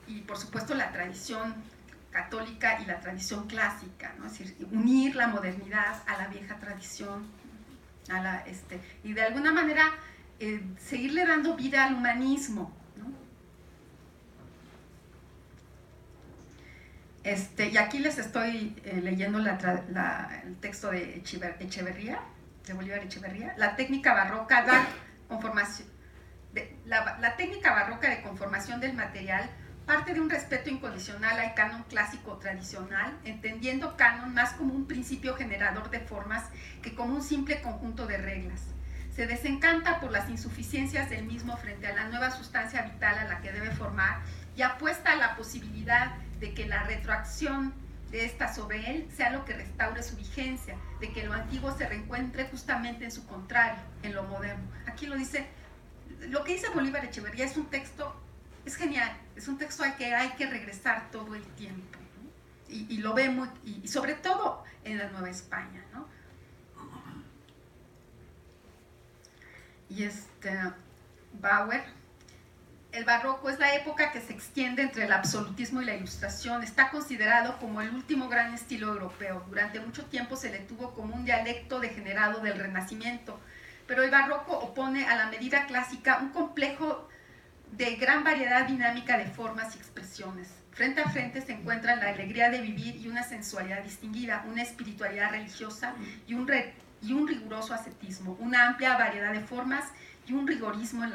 y por supuesto la tradición católica y la tradición clásica, ¿no? Es decir, unir la modernidad a la vieja tradición, y de alguna manera seguirle dando vida al humanismo. Y aquí les estoy leyendo el texto de Echeverría, de Bolívar Echeverría. La técnica barroca la técnica barroca de conformación del material parte de un respeto incondicional al canon clásico tradicional, entendiendo canon más como un principio generador de formas que como un simple conjunto de reglas. Se desencanta por las insuficiencias del mismo frente a la nueva sustancia vital a la que debe formar y apuesta a la posibilidad de que la retroacción de esta sobre él sea lo que restaure su vigencia, de que lo antiguo se reencuentre justamente en su contrario, en lo moderno. Aquí lo que dice Bolívar Echeverría es un texto Es genial, es un texto al que hay que regresar todo el tiempo, ¿no? Y lo ve muy, y sobre todo en la Nueva España, ¿no? Y Bauer, el barroco es la época que se extiende entre el absolutismo y la ilustración. Está considerado como el último gran estilo europeo. Durante mucho tiempo se le tuvo como un dialecto degenerado del Renacimiento, pero el barroco opone a la medida clásica un complejo de gran variedad dinámica de formas y expresiones. Frente a frente se encuentran la alegría de vivir y una sensualidad distinguida, una espiritualidad religiosa y un riguroso ascetismo, una amplia variedad de formas y un rigorismo en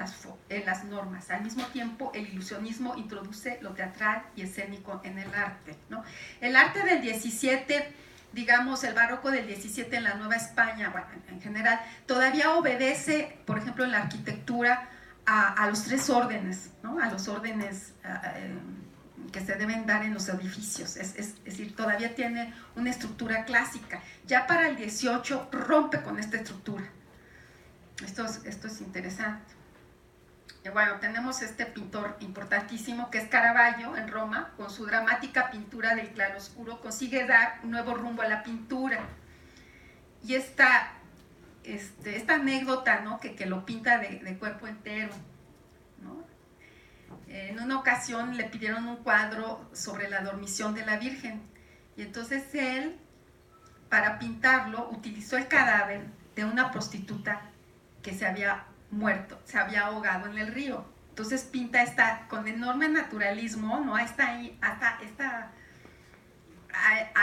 las normas. Al mismo tiempo, el ilusionismo introduce lo teatral y escénico en el arte, ¿no? El arte del 17, digamos, el barroco del 17 en la Nueva España, bueno, en general, todavía obedece, por ejemplo, en la arquitectura, a los tres órdenes, ¿no? A los órdenes que se deben dar en los edificios. Es decir, todavía tiene una estructura clásica. Ya para el 18 rompe con esta estructura. Esto es interesante. Y bueno, tenemos este pintor importantísimo que es Caravaggio en Roma, con su dramática pintura del claroscuro, consigue dar un nuevo rumbo a la pintura. Y esta anécdota, ¿no? que lo pinta de cuerpo entero, ¿no? En una ocasión le pidieron un cuadro sobre la dormición de la Virgen, y entonces él, para pintarlo, utilizó el cadáver de una prostituta que se había muerto, se había ahogado en el río. Entonces pinta con enorme naturalismo, ¿no? a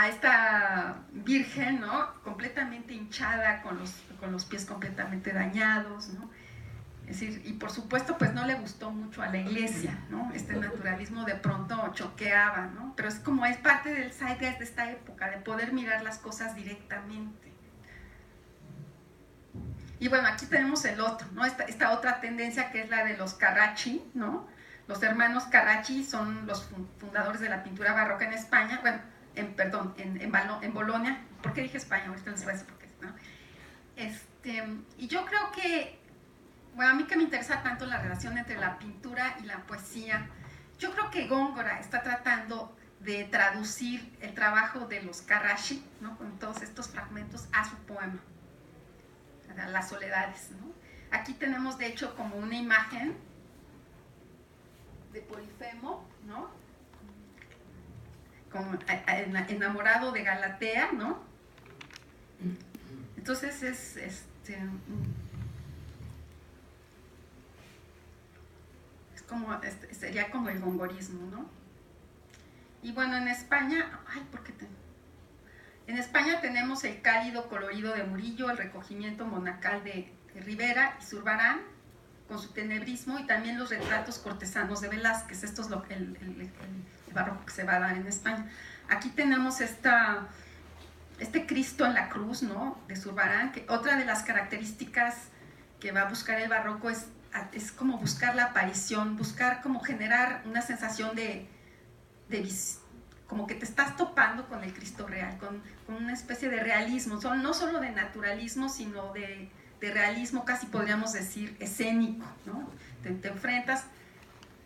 esta virgen, ¿no? Completamente hinchada, con los pies completamente dañados, ¿no? Es decir, y por supuesto pues no le gustó mucho a la iglesia, ¿no? Este naturalismo de pronto choqueaba, ¿no? Pero es parte del zeitgeist de esta época, de poder mirar las cosas directamente. Y bueno, aquí tenemos el otro, ¿no? Esta otra tendencia, que es la de los Carracci, ¿no? Los hermanos Carracci son los fundadores de la pintura barroca en España, bueno, en Bolonia. ¿Por qué dije España? Ahorita les voy a decir por qué, ¿no? Y yo creo que, bueno, a mí que me interesa tanto la relación entre la pintura y la poesía, yo creo que Góngora está tratando de traducir el trabajo de los Carracci, ¿no? Con todos estos fragmentos a su poema, Las Soledades, ¿no? Aquí tenemos de hecho como una imagen de Polifemo, ¿no? Como enamorado de Galatea, ¿no? Entonces sería como el gongorismo, ¿no? Y bueno, en España, en España tenemos el cálido colorido de Murillo, el recogimiento monacal de Rivera y Zurbarán, con su tenebrismo, y también los retratos cortesanos de Velázquez. Esto es el barroco que se va a dar en España. Aquí tenemos este Cristo en la cruz, ¿no? De Zurbarán, que otra de las características que va a buscar el barroco es como buscar la aparición, buscar como generar una sensación como que te estás topando con el Cristo real, con una especie de realismo, no solo de naturalismo, sino de realismo, casi podríamos decir escénico, ¿no? Te enfrentas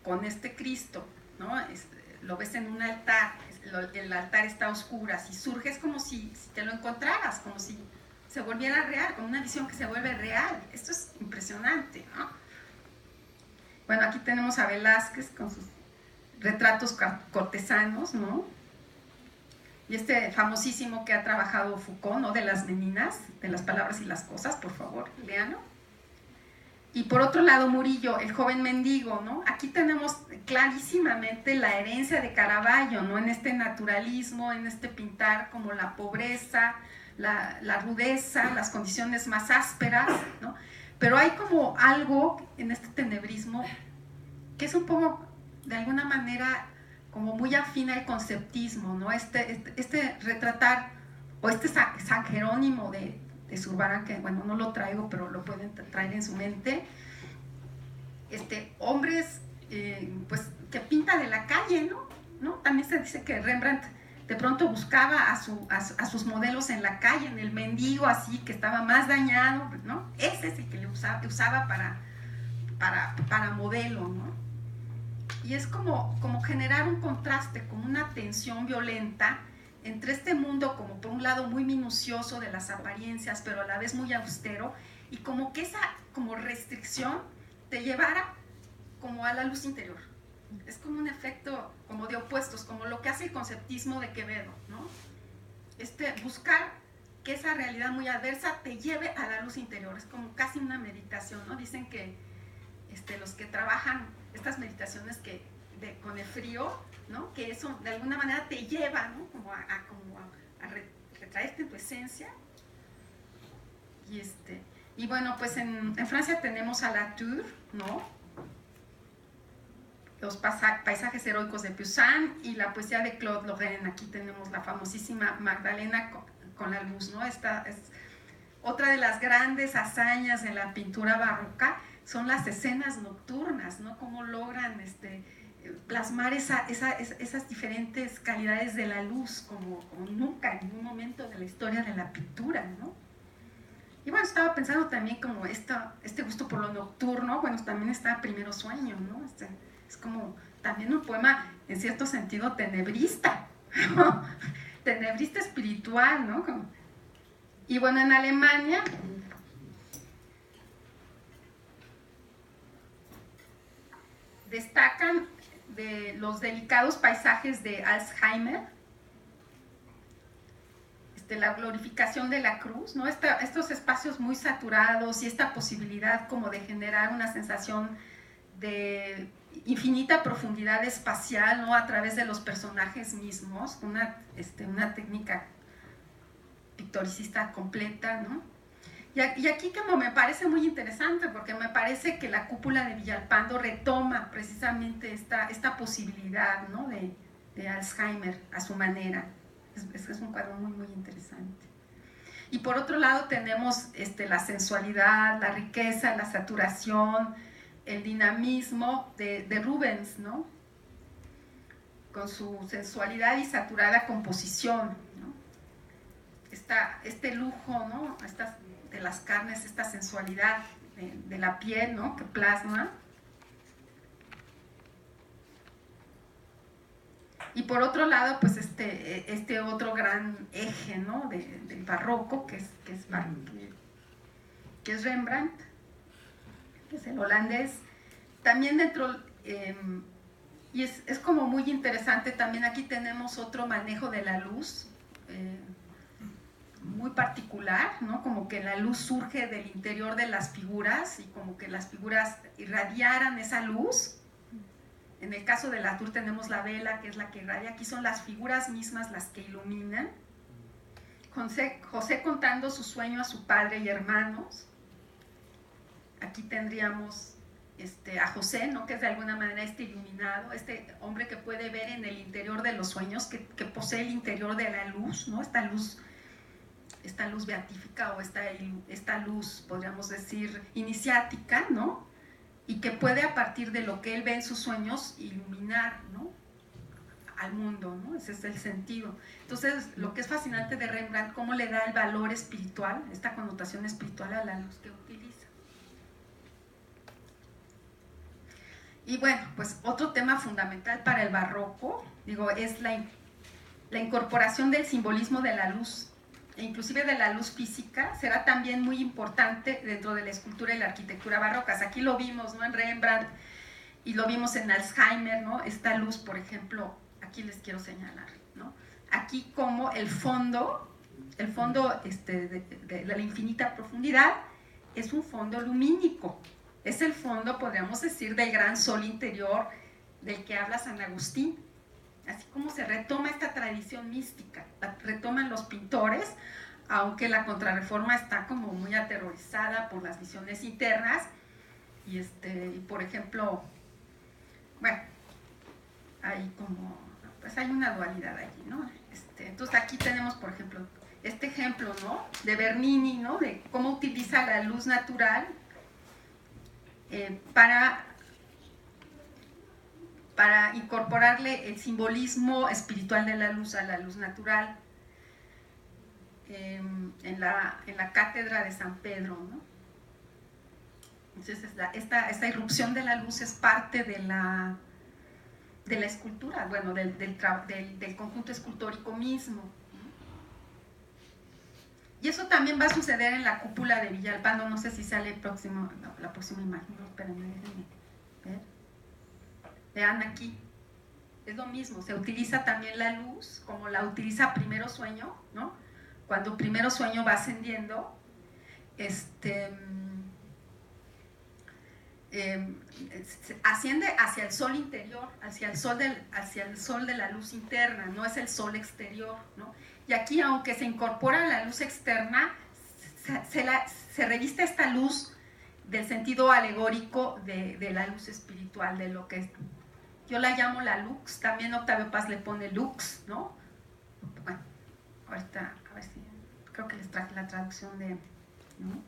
con este Cristo, ¿no? Lo ves en un altar, el altar está a oscuras y surge, es como si te lo encontraras, como si se volviera real, con una visión que se vuelve real. Esto es impresionante, ¿no? Bueno, aquí tenemos a Velázquez con sus retratos cortesanos, ¿no? Y famosísimo que ha trabajado Foucault, ¿no? De las meninas, de las palabras y las cosas, por favor, léanlo. Y por otro lado, Murillo, el joven mendigo, ¿no? Aquí tenemos clarísimamente la herencia de Caravaggio, ¿no? En este naturalismo, en este pintar como la pobreza, la rudeza, las condiciones más ásperas, ¿no? Pero hay como algo en este tenebrismo que es un poco, de alguna manera, como muy afín al conceptismo, ¿no? Este retratar, o San Jerónimo de Zurbarán, que bueno, no lo traigo, pero lo pueden traer en su mente, hombres pues que pinta de la calle, ¿no? También se dice que Rembrandt de pronto buscaba a sus modelos en la calle, en el mendigo así, que estaba más dañado, ¿no? Ese es el que le usaba para modelo, ¿no? Y es como generar un contraste, como una tensión violenta entre este mundo como por un lado muy minucioso de las apariencias, pero a la vez muy austero, y como que esa como restricción te llevara como a la luz interior. Es como un efecto como de opuestos, como lo que hace el conceptismo de Quevedo, ¿no? Buscar que esa realidad muy adversa te lleve a la luz interior, es como casi una meditación, ¿no? Dicen que los que trabajan estas meditaciones con el frío, ¿no? Que eso de alguna manera te lleva, ¿no? como a retraerte en tu esencia. Y bueno, pues en Francia tenemos a Latour, ¿no? Los paisajes heroicos de Poussin y la poesía de Claude Lorraine. Aquí tenemos la famosísima Magdalena con la luz, ¿no? Esta es otra de las grandes hazañas de la pintura barroca, son las escenas nocturnas, ¿no? Cómo logran plasmar esas diferentes calidades de la luz como nunca en ningún momento de la historia de la pintura, ¿no? Y bueno, estaba pensando también como este gusto por lo nocturno, bueno, también está Primero Sueño, ¿no? Es como también un poema en cierto sentido tenebrista, ¿no? Tenebrista espiritual, ¿no? Y bueno, en Alemania destacan de los delicados paisajes de Alzheimer, la glorificación de la cruz, ¿no? Estos espacios muy saturados y esta posibilidad como de generar una sensación de infinita profundidad espacial, ¿no? A través de los personajes mismos, una técnica pictoricista completa, ¿no? Y aquí como me parece muy interesante, porque me parece que la cúpula de Villalpando retoma precisamente esta posibilidad, ¿no? de Alzheimer a su manera. Es un cuadro muy, muy interesante. Y por otro lado tenemos la sensualidad, la riqueza, la saturación, el dinamismo de Rubens, ¿no? Con su sensualidad y saturada composición, ¿no? Este lujo, ¿no? De las carnes, esta sensualidad de la piel, ¿no? Que plasma. Y por otro lado, pues este otro gran eje, ¿no? del barroco, que es Rembrandt, que es el holandés. También y es como muy interesante, también aquí tenemos otro manejo de la luz, muy particular, ¿no? Como que la luz surge del interior de las figuras y como que las figuras irradiaran esa luz. En el caso de Latour tenemos la vela, que es la que irradia. Aquí son las figuras mismas las que iluminan. José contando su sueño a su padre y hermanos. Aquí tendríamos a José, ¿no? Que es de alguna manera iluminado, este hombre que puede ver en el interior de los sueños, que posee el interior de la luz, ¿no? Esta luz beatífica o esta luz, podríamos decir, iniciática, ¿no? Y que puede a partir de lo que él ve en sus sueños iluminar, ¿no? Al mundo, ¿no? Ese es el sentido. Entonces, lo que es fascinante de Rembrandt, cómo le da el valor espiritual, esta connotación espiritual a la luz que utiliza. Y bueno, pues otro tema fundamental para el barroco, es la incorporación del simbolismo de la luz, e inclusive de la luz física, será también muy importante dentro de la escultura y la arquitectura barrocas. Aquí lo vimos, ¿no? En Rembrandt, y lo vimos en Alzheimer, ¿no? Esta luz, por ejemplo, aquí les quiero señalar, ¿no? Aquí como el fondo de la infinita profundidad es un fondo lumínico, es el fondo, podríamos decir, del gran sol interior del que habla San Agustín. Así como se retoma esta tradición mística, la retoman los pintores, aunque la Contrarreforma está como muy aterrorizada por las visiones internas, y por ejemplo, bueno, hay una dualidad allí, ¿no? Entonces aquí tenemos, por ejemplo, este ejemplo, ¿no? De Bernini, ¿no? De cómo utiliza la luz natural para incorporarle el simbolismo espiritual de la luz a la luz natural en la cátedra de San Pedro, ¿no? Entonces esta irrupción de la luz es parte de la de la escultura, bueno, del conjunto escultórico mismo. Y eso también va a suceder en la cúpula de Villalpando. No sé si sale la próxima imagen. No, espérenme, déjenme ver. Vean aquí. Es lo mismo. Se utiliza también la luz, como la utiliza Primero Sueño, ¿no? Cuando Primero Sueño va ascendiendo, asciende hacia el sol interior, hacia el sol de la luz interna, no es el sol exterior, ¿no? Y aquí, aunque se incorpora la luz externa, se reviste esta luz del sentido alegórico de la luz espiritual, de lo que es. Yo la llamo la lux, también Octavio Paz le pone lux, ¿no? Bueno, ahorita, a ver si, creo que les traje la traducción de, ¿no?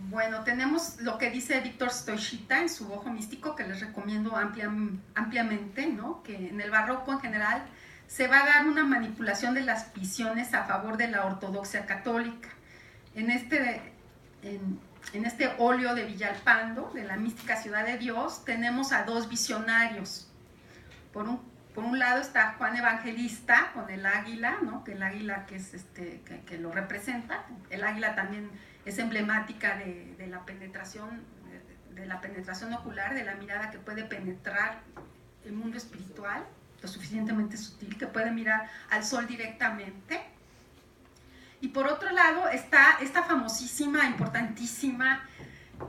Bueno, tenemos lo que dice Víctor Stoichita en su Ojo Místico, que les recomiendo ampliamente, ¿no? Que en el barroco en general se va a dar una manipulación de las visiones a favor de la ortodoxia católica. En este óleo de Villalpando, de la mística Ciudad de Dios, tenemos a dos visionarios. Por un lado está Juan Evangelista con el águila, ¿no? Que el águila que es que lo representa. El águila también es emblemática de la penetración ocular, de la mirada que puede penetrar el mundo espiritual, lo suficientemente sutil, que puede mirar al sol directamente. Y por otro lado está esta famosísima, importantísima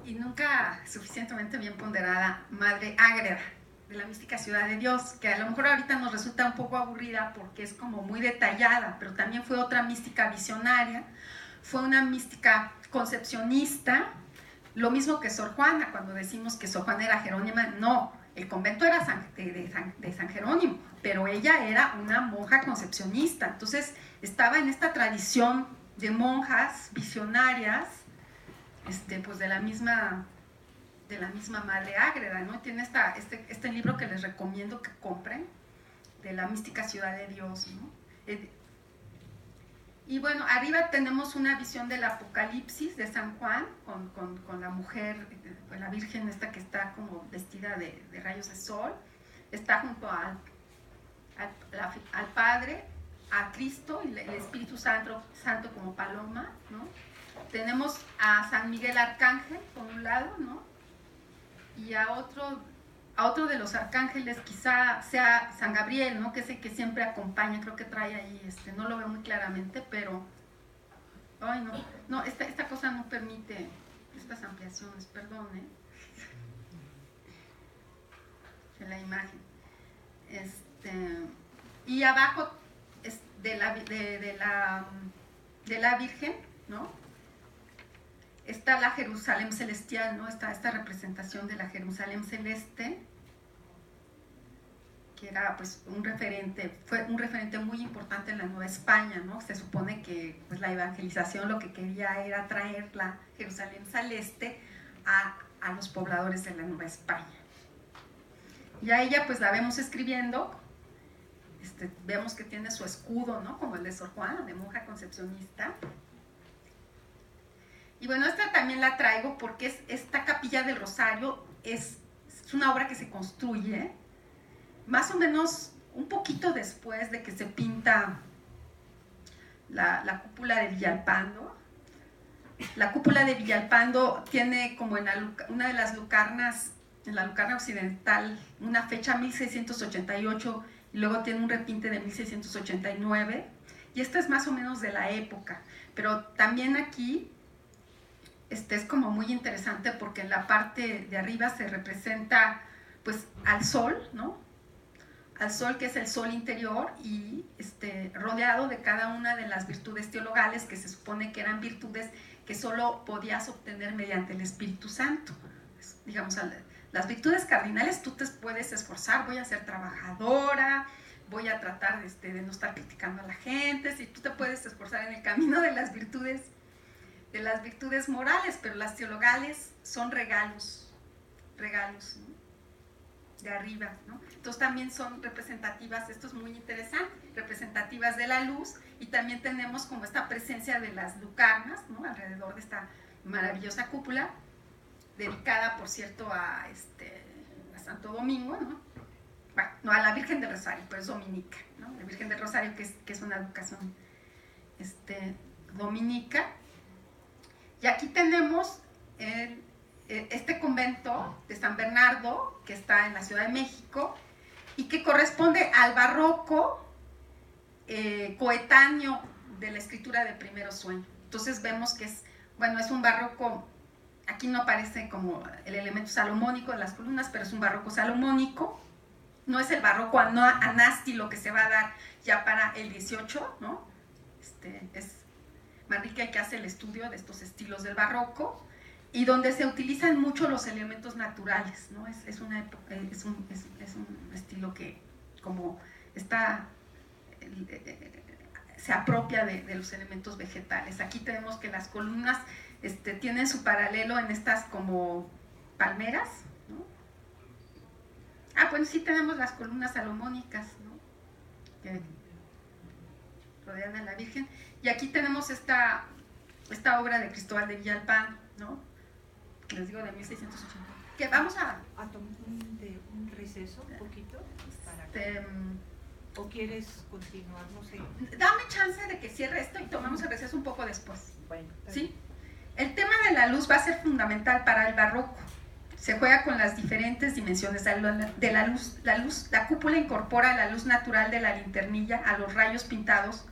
y nunca suficientemente bien ponderada Madre Ágreda, de la mística Ciudad de Dios, que a lo mejor ahorita nos resulta un poco aburrida porque es como muy detallada, pero también fue otra mística visionaria, fue una mística concepcionista, lo mismo que Sor Juana. Cuando decimos que Sor Juana era jerónima, no, el convento era de San Jerónimo, pero ella era una monja concepcionista, entonces estaba en esta tradición de monjas visionarias, pues de la misma Madre Ágreda, ¿no? Tiene este libro que les recomiendo que compren, de la mística Ciudad de Dios, ¿no? Y bueno, arriba tenemos una visión del Apocalipsis de San Juan, con la mujer, con la Virgen esta que está como vestida de rayos de sol, está junto al Padre, a Cristo y el Espíritu Santo como paloma, ¿no? Tenemos a San Miguel Arcángel por un lado, ¿no? Y a otro de los arcángeles quizá sea San Gabriel, ¿no? Que es el que siempre acompaña, creo que trae ahí, no lo veo muy claramente, pero, ay no, esta cosa no permite estas ampliaciones, perdón, de la imagen. Y abajo de la Virgen, ¿no? Está la Jerusalén celestial, ¿no? Esta representación de la Jerusalén celeste, que era pues fue un referente muy importante en la Nueva España, ¿no? Se supone que pues, la evangelización lo que quería era traer la Jerusalén celeste a los pobladores de la Nueva España. Y a ella pues la vemos escribiendo, vemos que tiene su escudo, ¿no? Como el de Sor Juana, de monja concepcionista. Y bueno, esta también la traigo porque esta Capilla del Rosario es una obra que se construye más o menos un poquito después de que se pinta la cúpula de Villalpando. La cúpula de Villalpando tiene como en una de las lucarnas, en la lucarna occidental, una fecha 1688 y luego tiene un repinte de 1689, y esta es más o menos de la época, pero también aquí es como muy interesante porque en la parte de arriba se representa pues al sol, ¿no? Al sol, que es el sol interior, y rodeado de cada una de las virtudes teologales que se supone que eran virtudes que solo podías obtener mediante el Espíritu Santo. Digamos, las virtudes cardinales tú te puedes esforzar, voy a ser trabajadora, voy a tratar de no estar criticando a la gente, si tú te puedes esforzar en el camino de las virtudes morales, pero las teologales son regalos, ¿no? De arriba, ¿no? Entonces también son representativas, esto es muy interesante, representativas de la luz, y también tenemos como esta presencia de las lucarnas, ¿no? Alrededor de esta maravillosa cúpula, dedicada por cierto a Santo Domingo, ¿no? Bueno, no a la Virgen del Rosario, pero es dominica, ¿no? La Virgen del Rosario, que es una educación dominica. Y aquí tenemos este convento de San Bernardo, que está en la Ciudad de México, y que corresponde al barroco coetáneo de la escritura del Primero Sueño. Entonces vemos que es un barroco, aquí no aparece como el elemento salomónico de las columnas, pero es un barroco salomónico. No es el barroco anástilo que se va a dar ya para el 18, ¿no? Es Manrique el que hace el estudio de estos estilos del barroco, y donde se utilizan mucho los elementos naturales, ¿no? Es un estilo que como está, se apropia de los elementos vegetales. Aquí tenemos que las columnas tienen su paralelo en estas como palmeras, ¿no? Bueno, sí tenemos las columnas salomónicas, ¿no? Que rodean a la Virgen. Y aquí tenemos esta obra de Cristóbal de Villalpando, ¿no? Que les digo, de 1680. Que vamos a tomar un receso un poquito ¿o quieres continuar? No sé. Dame chance de que cierre esto y tomamos el receso un poco después. Bueno, ¿sí? El tema de la luz va a ser fundamental para el barroco. Se juega con las diferentes dimensiones de la luz. La cúpula incorpora la luz natural de la linternilla a los rayos pintados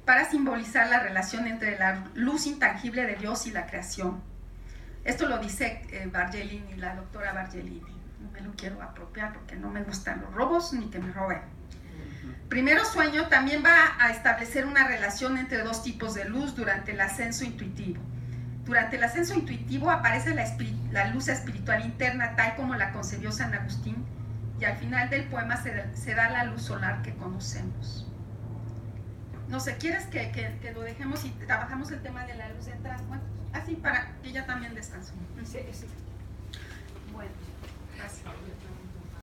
para simbolizar la relación entre la luz intangible de Dios y la creación. Esto lo dice Bargelini, la doctora Bargelini. No me lo quiero apropiar porque no me gustan los robos ni que me roben. Primero Sueño también va a establecer una relación entre dos tipos de luz durante el ascenso intuitivo. Durante el ascenso intuitivo aparece la luz espiritual interna tal como la concebió San Agustín, y al final del poema se da la luz solar que conocemos. No sé, ¿quieres que lo dejemos y trabajamos el tema de la luz de entrada? Bueno, así para que ella también descanse. Sí. Bueno, gracias.